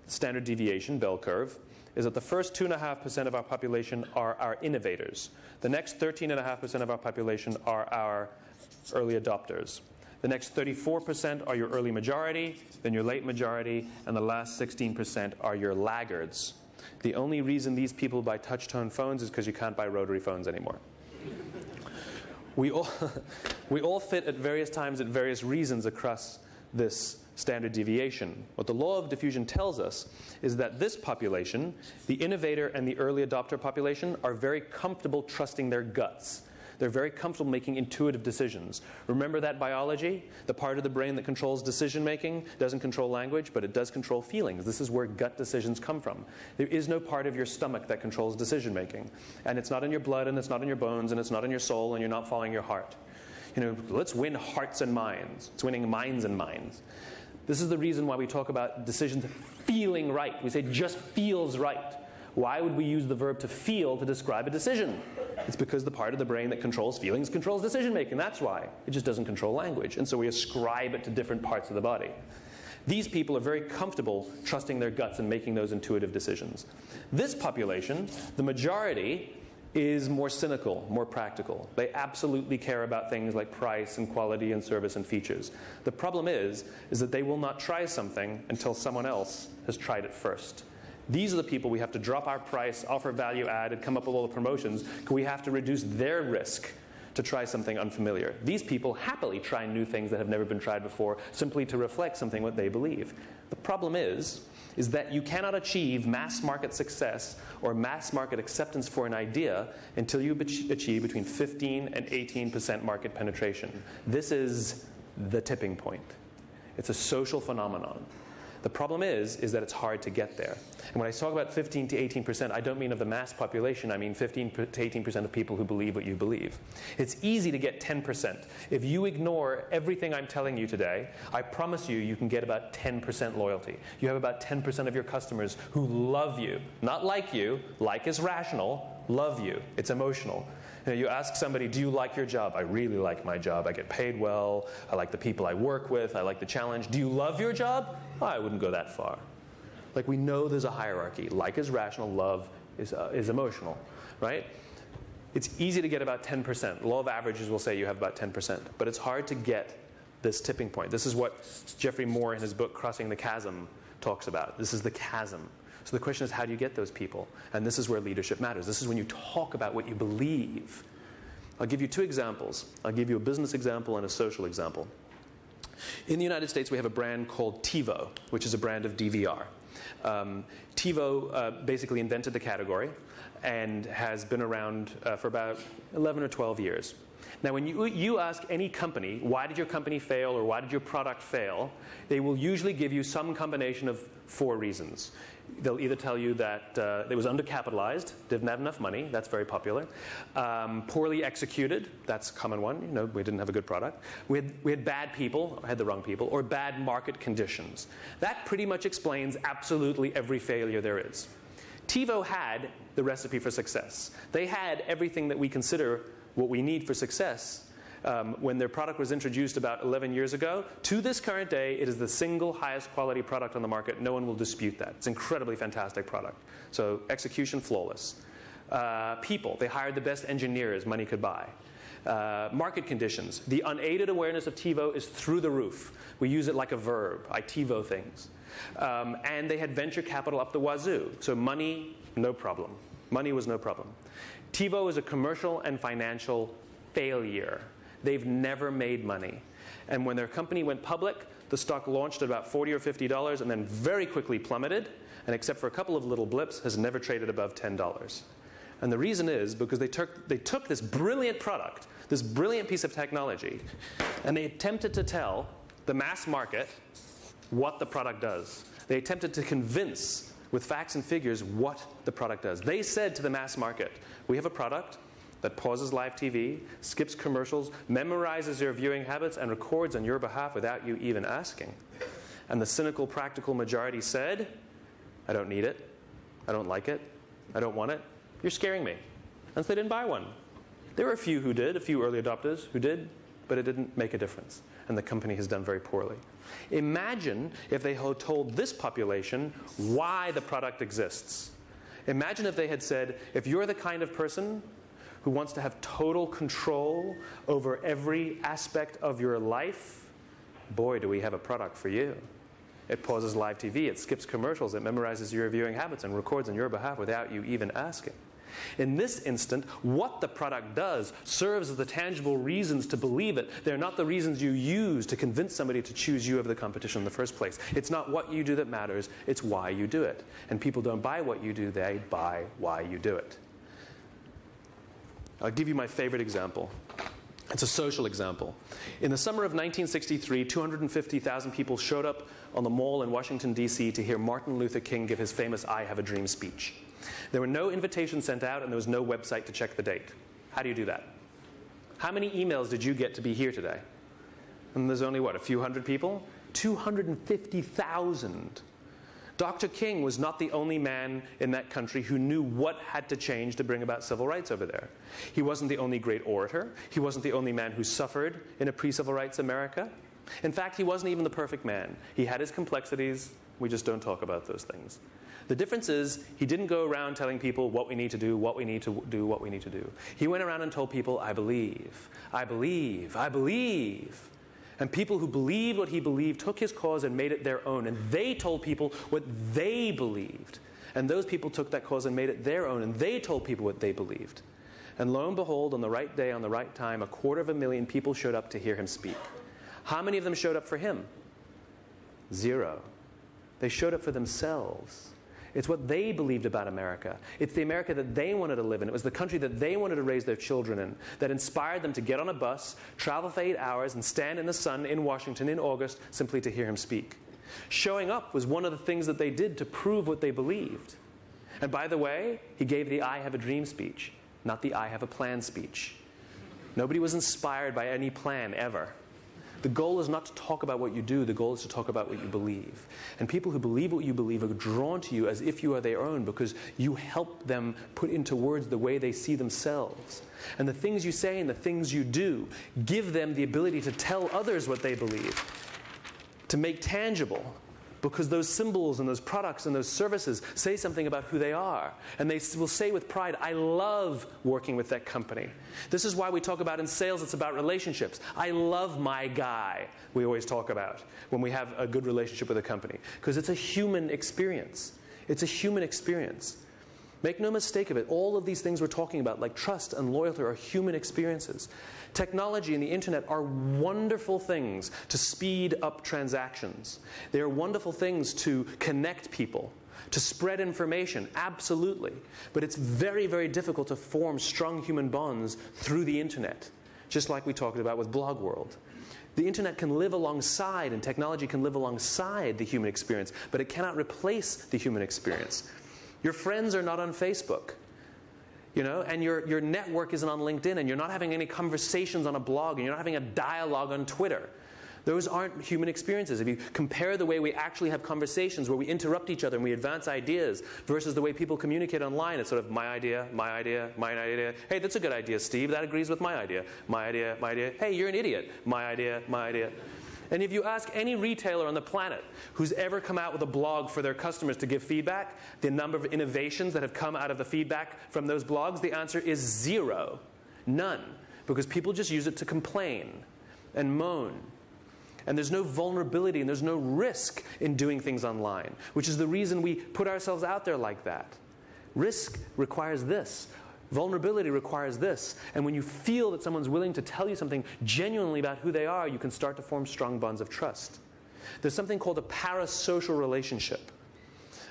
standard deviation, bell curve, is that the first 2.5% of our population are our innovators. The next 13.5% of our population are our early adopters. The next 34% are your early majority, then your late majority, and the last 16% are your laggards. The only reason these people buy touch-tone phones is because you can't buy rotary phones anymore. We all fit at various times at various reasons across this standard deviation. What the law of diffusion tells us is that this population, the innovator and the early adopter population, are very comfortable trusting their guts. They're very comfortable making intuitive decisions. Remember that biology? The part of the brain that controls decision making doesn't control language, but it does control feelings. This is where gut decisions come from. There is no part of your stomach that controls decision making. And it's not in your blood, and it's not in your bones, and it's not in your soul, and you're not following your heart. Let's win hearts and minds. It's winning minds and minds. This is the reason why we talk about decisions feeling right. We say just feels right. Why would we use the verb to feel to describe a decision? It's because the part of the brain that controls feelings controls decision making. That's why. It just doesn't control language. And so we ascribe it to different parts of the body. These people are very comfortable trusting their guts and making those intuitive decisions. This population, the majority, is more cynical, more practical. They absolutely care about things like price and quality and service and features. The problem is that they will not try something until someone else has tried it first. These are the people we have to drop our price, offer value added, come up with all the promotions, because we have to reduce their risk to try something unfamiliar. These people happily try new things that have never been tried before, simply to reflect something what they believe. The problem is that you cannot achieve mass market success or mass market acceptance for an idea until you achieve between 15 and 18% market penetration. This is the tipping point. It's a social phenomenon. The problem is that it's hard to get there. And when I talk about 15 to 18%, I don't mean of the mass population. I mean 15 to 18% of people who believe what you believe. It's easy to get 10%. If you ignore everything I'm telling you today, I promise you can get about 10% loyalty. You have about 10% of your customers who love you. Not like you. Like is rational. Love you. It's emotional. You ask somebody, do you like your job? I really like my job. I get paid well. I like the people I work with. I like the challenge. Do you love your job? Oh, I wouldn't go that far. Like, we know there's a hierarchy. Like is rational. Love is emotional, right? It's easy to get about 10%. Law of averages will say you have about 10%. But it's hard to get this tipping point. This is what Jeffrey Moore in his book, Crossing the Chasm, talks about. This is the chasm. So the question is, how do you get those people? And this is where leadership matters. This is when you talk about what you believe. I'll give you two examples. I'll give you a business example and a social example. In the United States, we have a brand called TiVo, which is a brand of DVR. TiVo basically invented the category and has been around for about 11 or 12 years. Now, when you ask any company, why did your company fail or why did your product fail, they will usually give you some combination of 4 reasons. They'll either tell you that it was undercapitalized, didn't have enough money, that's very popular. Poorly executed, that's a common one, we didn't have a good product. We had bad people, had the wrong people, or bad market conditions. That pretty much explains absolutely every failure there is. TiVo had the recipe for success. They had everything that we consider what we need for success. When their product was introduced about 11 years ago, to this current day, it is the single highest quality product on the market. No one will dispute that. It's an incredibly fantastic product. So execution, flawless. People, they hired the best engineers money could buy. Market conditions. The unaided awareness of TiVo is through the roof. We use it like a verb. I TiVo things. And they had venture capital up the wazoo. So money, no problem. Money was no problem. TiVo is a commercial and financial failure. They've never made money. And when their company went public, the stock launched at about $40 or $50 and then very quickly plummeted, and except for a couple of little blips, has never traded above $10. And the reason is because they took this brilliant product, this brilliant piece of technology, and they attempted to tell the mass market what the product does. They attempted to convince with facts and figures what the product does. They said to the mass market, we have a product that pauses live TV, skips commercials, memorizes your viewing habits, and records on your behalf without you even asking. And the cynical, practical majority said, I don't need it. I don't like it. I don't want it. You're scaring me. And so they didn't buy one. There were a few who did, a few early adopters who did, but it didn't make a difference. And the company has done very poorly. Imagine if they had told this population why the product exists. Imagine if they had said, if you're the kind of person who wants to have total control over every aspect of your life, boy, do we have a product for you. It pauses live TV, it skips commercials, it memorizes your viewing habits and records on your behalf without you even asking. In this instant, what the product does serves as the tangible reasons to believe it. They're not the reasons you use to convince somebody to choose you over the competition in the first place. It's not what you do that matters, it's why you do it. And people don't buy what you do, they buy why you do it. I'll give you my favorite example. It's a social example. In the summer of 1963, 250,000 people showed up on the Mall in Washington, D.C. to hear Martin Luther King give his famous I Have a Dream speech. There were no invitations sent out, and there was no website to check the date. How do you do that? How many emails did you get to be here today? And there's only, what, a few hundred people? 250,000. Dr. King was not the only man in that country who knew what had to change to bring about civil rights over there. He wasn't the only great orator. He wasn't the only man who suffered in a pre-civil rights America. In fact, he wasn't even the perfect man. He had his complexities. We just don't talk about those things. The difference is he didn't go around telling people what we need to do, what we need to do, what we need to do. He went around and told people, I believe, I believe, I believe. And people who believed what he believed took his cause and made it their own. And they told people what they believed. And those people took that cause and made it their own. And they told people what they believed. And lo and behold, on the right day, on the right time, 250,000 people showed up to hear him speak. How many of them showed up for him? 0. They showed up for themselves. It's what they believed about America. It's the America that they wanted to live in. It was the country that they wanted to raise their children in that inspired them to get on a bus, travel for 8 hours, and stand in the sun in Washington in August simply to hear him speak. Showing up was one of the things that they did to prove what they believed. And by the way, he gave the I Have a Dream speech, not the I Have a Plan speech. Nobody was inspired by any plan ever. The goal is not to talk about what you do. The goal is to talk about what you believe. And people who believe what you believe are drawn to you as if you are their own because you help them put into words the way they see themselves. And the things you say and the things you do give them the ability to tell others what they believe, to make tangible, because those symbols and those products and those services say something about who they are. And they will say with pride, I love working with that company. This is why we talk about in sales, it's about relationships. I love my guy, we always talk about when we have a good relationship with a company. Because it's a human experience. It's a human experience. Make no mistake of it, all of these things we're talking about, like trust and loyalty, are human experiences. Technology and the internet are wonderful things to speed up transactions. They are wonderful things to connect people, to spread information, absolutely. But it's very, very difficult to form strong human bonds through the internet, just like we talked about with Blog World. The internet can live alongside, and technology can live alongside the human experience, but it cannot replace the human experience. Your friends are not on Facebook. And your network isn't on LinkedIn, and you're not having any conversations on a blog, and you're not having a dialogue on Twitter. Those aren't human experiences. If you compare the way we actually have conversations where we interrupt each other and we advance ideas versus the way people communicate online, it's sort of my idea, my idea, my idea. Hey, that's a good idea, Steve. That agrees with my idea. My idea, my idea. Hey, you're an idiot. My idea, my idea. And if you ask any retailer on the planet who's ever come out with a blog for their customers to give feedback, the number of innovations that have come out of the feedback from those blogs, the answer is 0. None. Because people just use it to complain and moan. And there's no vulnerability and there's no risk in doing things online, which is the reason we put ourselves out there like that. Risk requires this. Vulnerability requires this. And when you feel that someone's willing to tell you something genuinely about who they are, you can start to form strong bonds of trust. There's something called a parasocial relationship.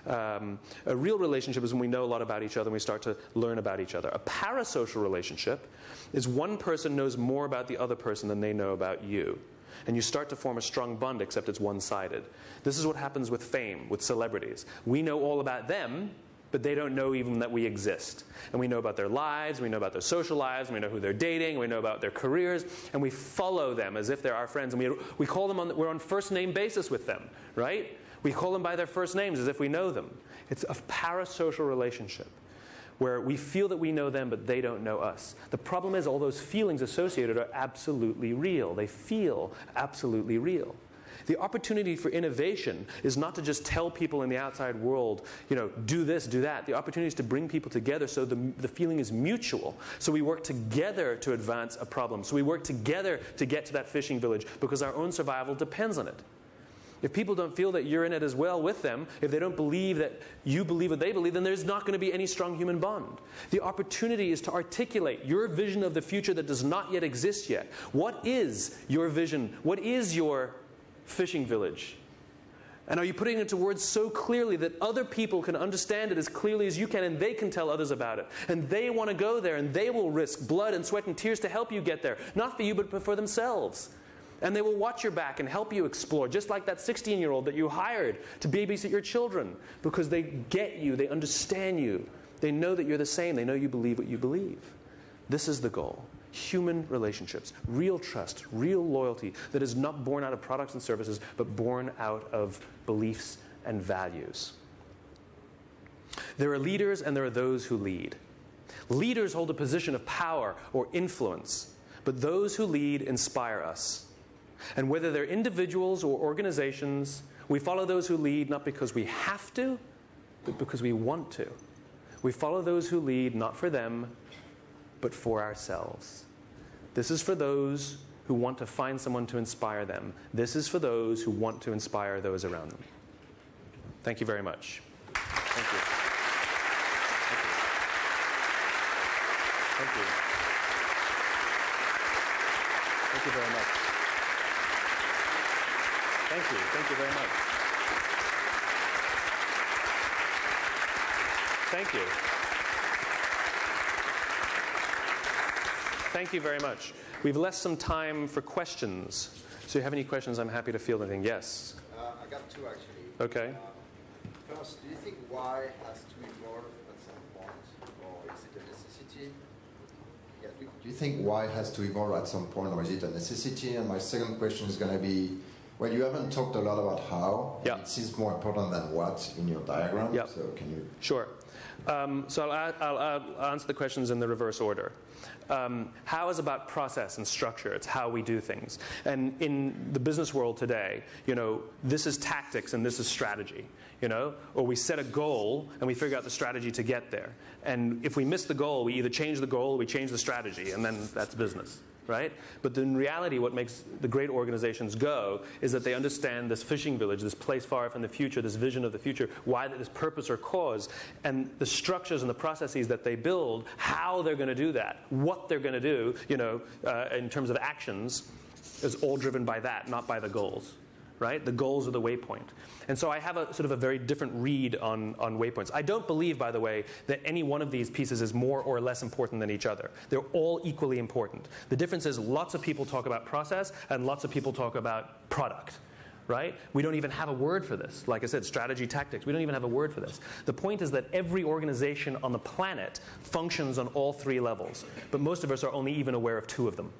A real relationship is when we know a lot about each other and we start to learn about each other. A parasocial relationship is one person knows more about the other person than they know about you. And you start to form a strong bond, except it's one-sided. This is what happens with fame, with celebrities. We know all about them, but they don't know even that we exist. And we know about their lives, we know about their social lives, we know who they're dating, we know about their careers, and we follow them as if they're our friends. And we call them we're on first name basis with them, right? We call them by their first names as if we know them. It's a parasocial relationship where we feel that we know them, but they don't know us. The problem is all those feelings associated are absolutely real. They feel absolutely real. The opportunity for innovation is not to just tell people in the outside world, do this, do that. The opportunity is to bring people together so the feeling is mutual. So we work together to advance a problem. So we work together to get to that fishing village because our own survival depends on it. If people don't feel that you're in it as well with them, if they don't believe that you believe what they believe, then there's not going to be any strong human bond. The opportunity is to articulate your vision of the future that does not yet exist yet. What is your vision? What is your fishing village? And are you putting it into words so clearly that other people can understand it as clearly as you can, and they can tell others about it? And they want to go there, and they will risk blood and sweat and tears to help you get there. Not for you, but for themselves. And they will watch your back and help you explore, just like that 16-year-old that you hired to babysit your children, because they get you, they understand you. They know that you're the same. They know you believe what you believe. This is the goal. Human relationships, real trust, real loyalty that is not born out of products and services, but born out of beliefs and values. There are leaders and there are those who lead. Leaders hold a position of power or influence, but those who lead inspire us. And whether they're individuals or organizations, we follow those who lead not because we have to, but because we want to. We follow those who lead not for them, but for ourselves. This is for those who want to find someone to inspire them. This is for those who want to inspire those around them. Thank you very much. Thank you. Thank you. Thank you very much. Thank you. Thank you very much. Thank you. Thank you very much. We've left some time for questions. So if you have any questions, I'm happy to field anything. Yes? I got two, actually. Okay. First, do you think why has to evolve at some point, or is it a necessity? Yeah, do you think why has to evolve at some point, or is it a necessity? And my second question is going to be, well, you haven't talked a lot about how. Yeah. It seems more important than what in your diagram. Yeah. So can you... Sure. So I'll answer the questions in the reverse order. How is about process and structure. It's how we do things. And in the business world today, this is tactics and this is strategy. Or we set a goal and we figure out the strategy to get there. And if we miss the goal, we either change the goal or we change the strategy, and then that's business. Right? But in reality, what makes the great organizations go is that they understand this fishing village, this place far off in the future, this vision of the future, why this purpose or cause, and the structures and the processes that they build, how they're going to do that, what they're going to do, in terms of actions, is all driven by that, not by the goals. Right? The goals are the waypoint. And so I have a sort of a very different read on waypoints. I don't believe, by the way, that any one of these pieces is more or less important than each other. They're all equally important. The difference is lots of people talk about process and lots of people talk about product. Right? We don't even have a word for this. Like I said, strategy, tactics. We don't even have a word for this. The point is that every organization on the planet functions on all three levels. But most of us are only even aware of two of them.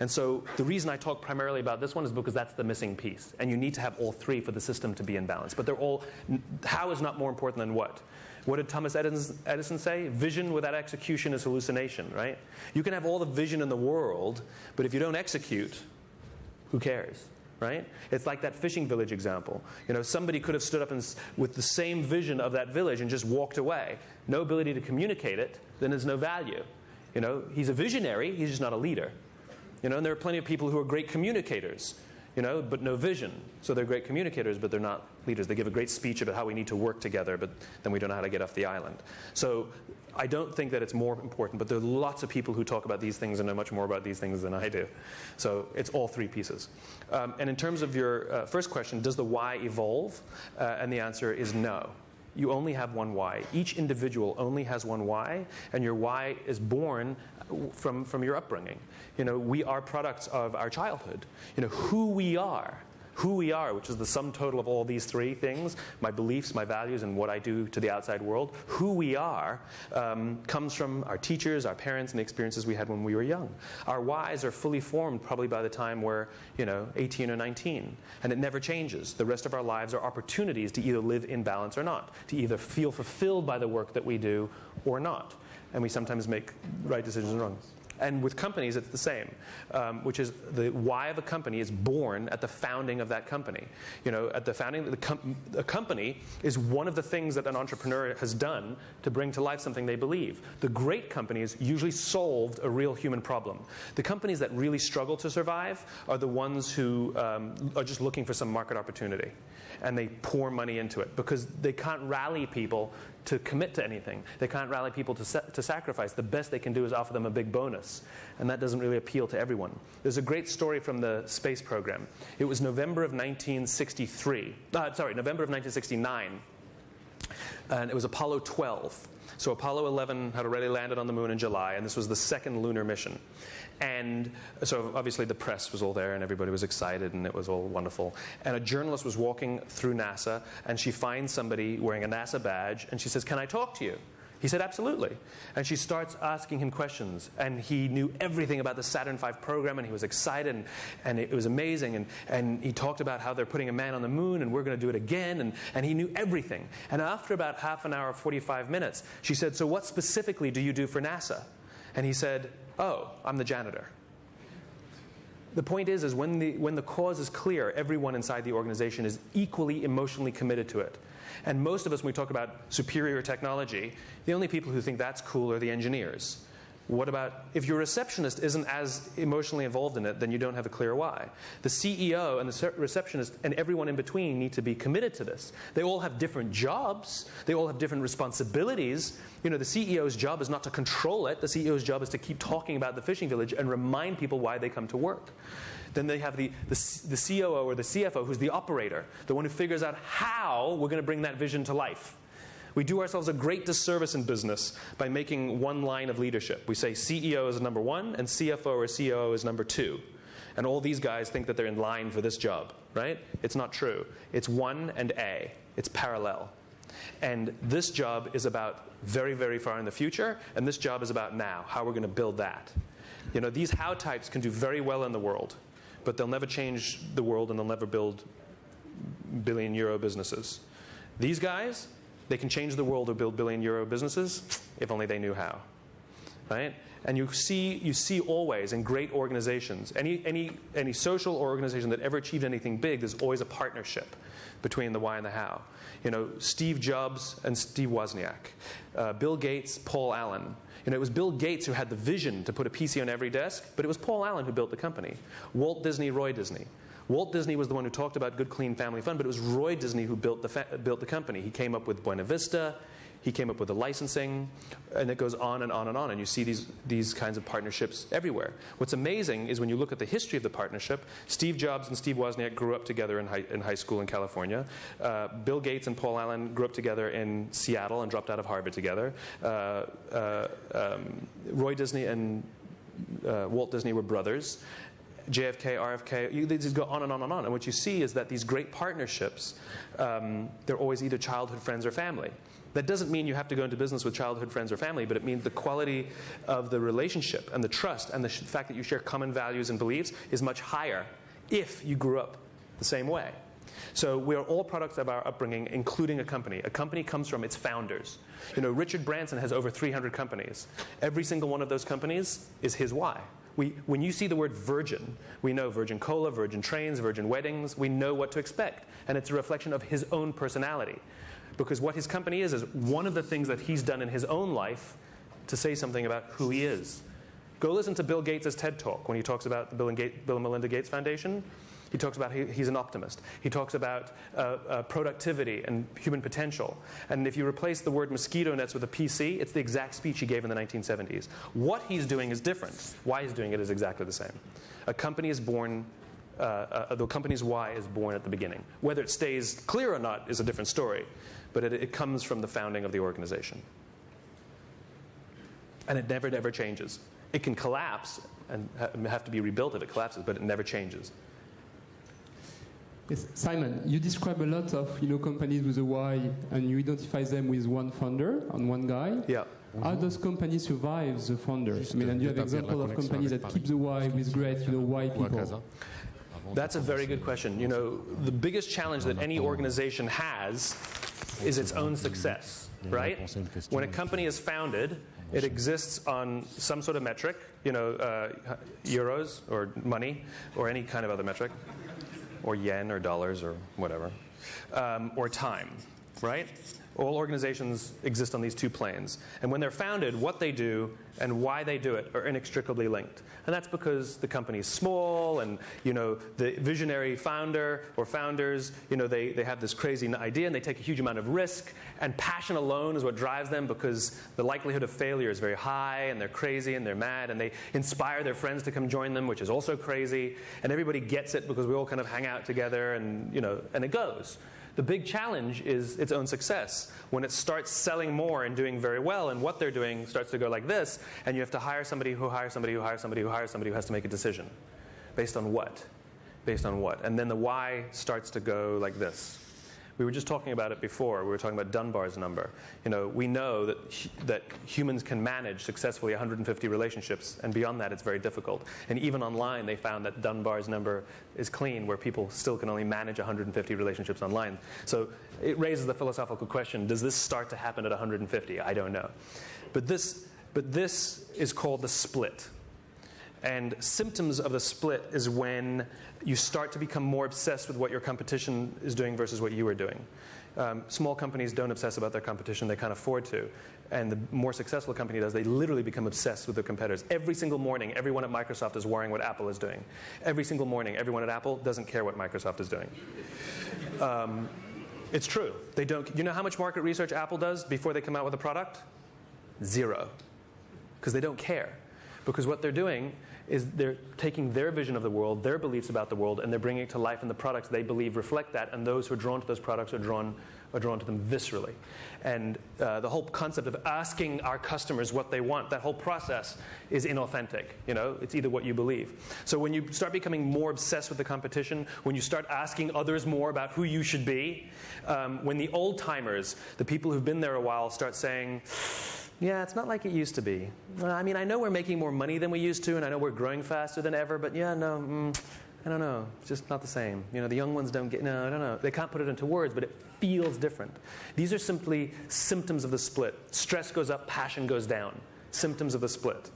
And so the reason I talk primarily about this one is because that's the missing piece. And you need to have all three for the system to be in balance. But they're all, how is not more important than what? What did Thomas Edison say? Vision without execution is hallucination, right? You can have all the vision in the world, but if you don't execute, who cares? Right? It's like that fishing village example. Somebody could have stood up with the same vision of that village and just walked away. No ability to communicate it, then there's no value. He's a visionary, he's just not a leader. And there are plenty of people who are great communicators, but no vision. So they're great communicators, but they're not leaders. They give a great speech about how we need to work together, but then we don't know how to get off the island. So I don't think that it's more important, but there are lots of people who talk about these things and know much more about these things than I do. So it's all three pieces. And in terms of your first question, does the why evolve? And the answer is no. You only have one why. Each individual only has one why, and your why is born from your upbringing. We are products of our childhood. Who we are, which is the sum total of all these three things, my beliefs, my values, and what I do to the outside world, who we are comes from our teachers, our parents, and the experiences we had when we were young. Our whys are fully formed probably by the time we're 18 or 19, and it never changes. The rest of our lives are opportunities to either live in balance or not, to either feel fulfilled by the work that we do or not. And we sometimes make right decisions and wrong. And with companies, it's the same, which is the why of a company is born at the founding of that company. At the founding, a company is one of the things that an entrepreneur has done to bring to life something they believe. The great companies usually solved a real human problem. The companies that really struggle to survive are the ones who are just looking for some market opportunity. and they pour money into it because they can't rally people to commit to anything. They can't rally people to sacrifice. The best they can do is offer them a big bonus, and that doesn't really appeal to everyone. There's a great story from the space program. It was November of 1969, and it was Apollo 12. So Apollo 11 had already landed on the moon in July, and this was the second lunar mission. And so obviously the press was all there, and everybody was excited, and it was all wonderful. And a journalist was walking through NASA, and she finds somebody wearing a NASA badge, and she says, "Can I talk to you?" He said, "Absolutely." And she starts asking him questions, and he knew everything about the Saturn V program, and he was excited, and it was amazing. And he talked about how they're putting a man on the moon, and we're going to do it again, and he knew everything. And after about half an hour, 45 minutes, she said, "So what specifically do you do for NASA?" And he said, "Oh, I'm the janitor." The point is when the cause is clear, everyone inside the organization is equally emotionally committed to it. And most of us, when we talk about superior technology, the only people who think that's cool are the engineers. What about if your receptionist isn't as emotionally involved in it, then you don't have a clear why. The CEO and the receptionist and everyone in between need to be committed to this. They all have different jobs. They all have different responsibilities. You know, the CEO's job is not to control it. The CEO's job is to keep talking about the fishing village and remind people why they come to work. Then they have the COO or the CFO, who's the operator, the one who figures out how we're going to bring that vision to life. We do ourselves a great disservice in business by making one line of leadership. We say CEO is number one and CFO or COO is number two. And all these guys think that they're in line for this job, right? It's not true. It's one and A. It's parallel. And this job is about very, very far in the future, and this job is about now, how we're going to build that. You know, these how types can do very well in the world, but they'll never change the world and they'll never build billion-euro businesses. These guys, they can change the world or build billion-euro businesses if only they knew how, right? And you see always in great organizations, any social organization that ever achieved anything big, there's always a partnership between the why and the how. You know, Steve Jobs and Steve Wozniak, Bill Gates, Paul Allen. You know, it was Bill Gates who had the vision to put a PC on every desk, but it was Paul Allen who built the company. Walt Disney, Roy Disney. Walt Disney was the one who talked about good, clean family fun, but it was Roy Disney who built the company. He came up with Buena Vista. He came up with the licensing, and it goes on and on and on. And you see these kinds of partnerships everywhere. What's amazing is when you look at the history of the partnership, Steve Jobs and Steve Wozniak grew up together in high school in California. Bill Gates and Paul Allen grew up together in Seattle and dropped out of Harvard together. Roy Disney and Walt Disney were brothers. JFK, RFK, these go on and on and on. And what you see is that these great partnerships, they're always either childhood friends or family. That doesn't mean you have to go into business with childhood friends or family, but it means the quality of the relationship and the trust and the fact that you share common values and beliefs is much higher if you grew up the same way. So we are all products of our upbringing, including a company. A company comes from its founders. You know, Richard Branson has over 300 companies. Every single one of those companies is his why. When you see the word Virgin, we know Virgin Cola, Virgin Trains, Virgin Weddings. We know what to expect. And it's a reflection of his own personality. Because what his company is one of the things that he's done in his own life to say something about who he is. Go listen to Bill Gates' TED Talk when he talks about the Bill and Melinda Gates Foundation. He talks about he's an optimist. He talks about productivity and human potential. And if you replace the word mosquito nets with a PC, it's the exact speech he gave in the 1970s. What he's doing is different. Why he's doing it is exactly the same. A company is born, the company's why is born at the beginning. Whether it stays clear or not is a different story, but it comes from the founding of the organization. And it never, ever changes. It can collapse and have to be rebuilt if it collapses, but it never changes. Yes, Simon, you describe a lot of companies with a why, and you identify them with one founder and one guy. Yeah. How does company survive the founder? I mean, and you have examples of companies that keep the why with great, why people. That's a very good question. You know, the biggest challenge that any organization has is its own success, right? When a company is founded, it exists on some sort of metric, euros or money or any kind of other metric, or yen or dollars or whatever, or time. right? All organizations exist on these two planes. And when they're founded, what they do and why they do it are inextricably linked. And that's because the company is small and, the visionary founder or founders, they have this crazy idea and they take a huge amount of risk. And passion alone is what drives them because the likelihood of failure is very high and they're crazy and they're mad and they inspire their friends to come join them, which is also crazy. And everybody gets it because we all kind of hang out together and, and it goes. The big challenge is its own success. When it starts selling more and doing very well, and what they're doing starts to go like this, and you have to hire somebody who hires somebody who hires somebody who hires somebody who has to make a decision. Based on what? Based on what? And then the why starts to go like this. We were just talking about it before. We were talking about Dunbar's number. We know that humans can manage successfully 150 relationships, and beyond that, it's very difficult. And even online, they found that Dunbar's number is clean, where people still can only manage 150 relationships online. So it raises the philosophical question: does this start to happen at 150? I don't know. But this is called the split. And symptoms of the split is when you start to become more obsessed with what your competition is doing versus what you are doing. Small companies don't obsess about their competition. They can't afford to. And the more successful company does, they literally become obsessed with their competitors. Every single morning, everyone at Microsoft is worrying what Apple is doing. Every single morning, everyone at Apple doesn't care what Microsoft is doing. It's true. They don't. You know how much market research Apple does before they come out with a product? 0. Because they don't care. Because what they're doing is they're taking their vision of the world, their beliefs about the world, and they're bringing it to life in the products they believe reflect that, and those who are drawn to those products are drawn to them viscerally. And the whole concept of asking our customers what they want, that whole process is inauthentic. It's either what you believe. So when you start becoming more obsessed with the competition, when you start asking others more about who you should be, when the old-timers, the people who've been there a while, start saying, yeah, it's not like it used to be. I mean, I know we're making more money than we used to, and I know we're growing faster than ever, but I don't know. It's just not the same. The young ones don't get, I don't know. They can't put it into words, but it feels different. These are simply symptoms of the split. Stress goes up, passion goes down. Symptoms of the split.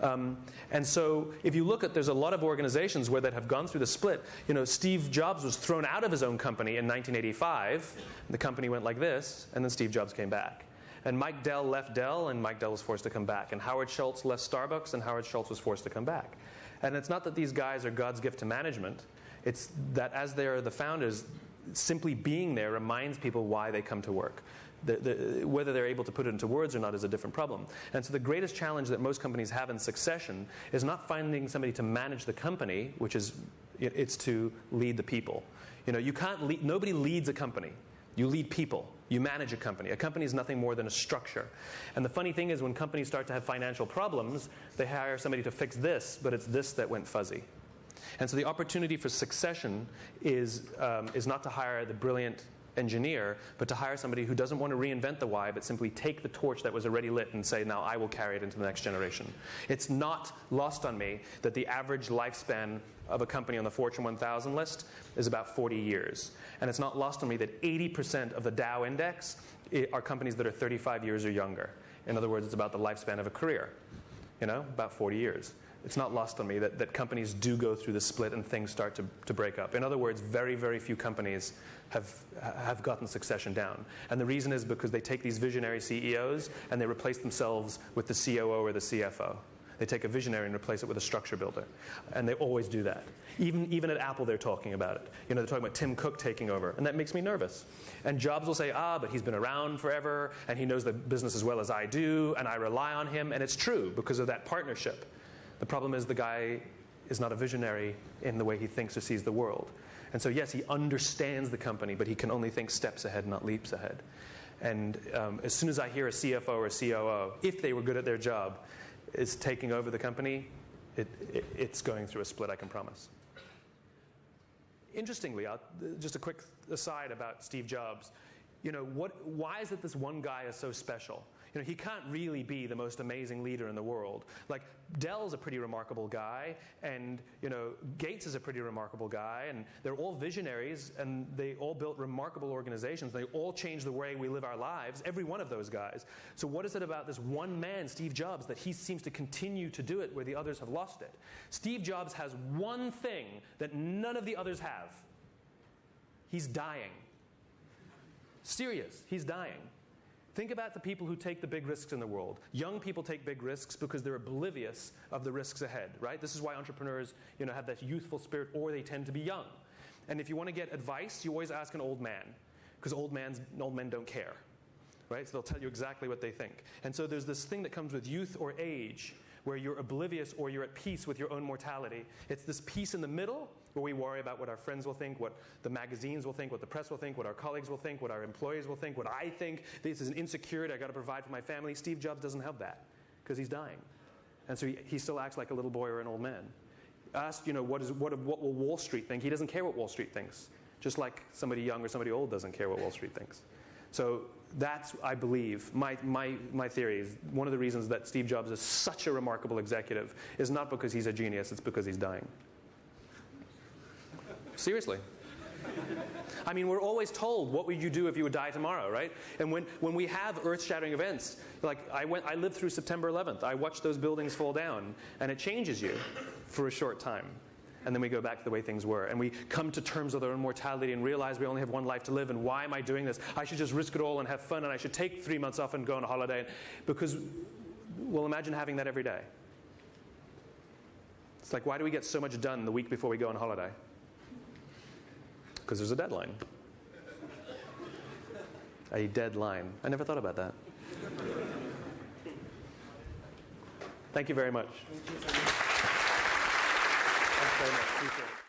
And so if you look at, there's a lot of organizations where that have gone through the split. Steve Jobs was thrown out of his own company in 1985. The company went like this, and then Steve Jobs came back. And Mike Dell left Dell, and Mike Dell was forced to come back. And Howard Schultz left Starbucks, and Howard Schultz was forced to come back. And it's not that these guys are God's gift to management. It's that as they are the founders, simply being there reminds people why they come to work. Whether they're able to put it into words or not is a different problem. And so the greatest challenge that most companies have in succession is not finding somebody to manage the company, which is it's to lead the people. You can't lead, nobody leads a company. You lead people. You manage a company. A company is nothing more than a structure. And the funny thing is, when companies start to have financial problems, they hire somebody to fix this, but it's this that went fuzzy. And so the opportunity for succession is not to hire the brilliant engineer, but to hire somebody who doesn't want to reinvent the why, but simply take the torch that was already lit and say, now I will carry it into the next generation. It's not lost on me that the average lifespan of a company on the Fortune 1000 list is about 40 years. And it's not lost on me that 80% of the Dow Index are companies that are 35 years or younger. In other words, it's about the lifespan of a career, about 40 years. It's not lost on me that companies do go through the split and things start to break up. In other words, very, very few companies have gotten succession down. And the reason is because they take these visionary CEOs and they replace themselves with the COO or the CFO. They take a visionary and replace it with a structure builder. And they always do that. Even at Apple, they're talking about it. They're talking about Tim Cook taking over. And that makes me nervous. And Jobs will say, but he's been around forever, and he knows the business as well as I do, and I rely on him. And it's true because of that partnership. The problem is the guy is not a visionary in the way he thinks or sees the world. And so, yes, he understands the company, but he can only think steps ahead, not leaps ahead. And as soon as I hear a CFO or a COO, if they were good at their job, is taking over the company, it's going through a split, I can promise. Interestingly, just a quick aside about Steve Jobs. Why is it this one guy is so special? He can't really be the most amazing leader in the world. Like, Dell's a pretty remarkable guy, and, Gates is a pretty remarkable guy, and they're all visionaries, and they all built remarkable organizations. They all changed the way we live our lives, every one of those guys. So what is it about this one man, Steve Jobs, that he seems to continue to do it where the others have lost it? Steve Jobs has one thing that none of the others have. He's dying. Serious. He's dying. Think about the people who take the big risks in the world. Young people take big risks because they're oblivious of the risks ahead, right? This is why entrepreneurs, have that youthful spirit, or they tend to be young. And if you want to get advice, you always ask an old man, because old men don't care, right? So they'll tell you exactly what they think. And so there's this thing that comes with youth or age, where you're oblivious or you're at peace with your own mortality. It's this peace in the middle where we worry about what our friends will think, what the magazines will think, what the press will think, what our colleagues will think, what our employees will think, what I think. This is an insecurity. I've got to provide for my family. Steve Jobs doesn't have that because he's dying. And so he still acts like a little boy or an old man. Asked, what will Wall Street think? He doesn't care what Wall Street thinks, just like somebody young or somebody old doesn't care what Wall Street thinks. So that's, I believe, my theory is one of the reasons that Steve Jobs is such a remarkable executive is not because he's a genius, it's because he's dying. Seriously. I mean, we're always told, what would you do if you would die tomorrow, right? And when we have earth-shattering events, like I lived through September 11th, I watched those buildings fall down, and it changes you for a short time. And then we go back to the way things were. And we come to terms with our own mortality and realize we only have one life to live, and why am I doing this? I should just risk it all and have fun, and I should take 3 months off and go on a holiday. Because, well, imagine having that every day. It's like, why do we get so much done the week before we go on holiday? Because there's a deadline. A deadline. I never thought about that. Thank you very much. Thanks very much. Appreciate it.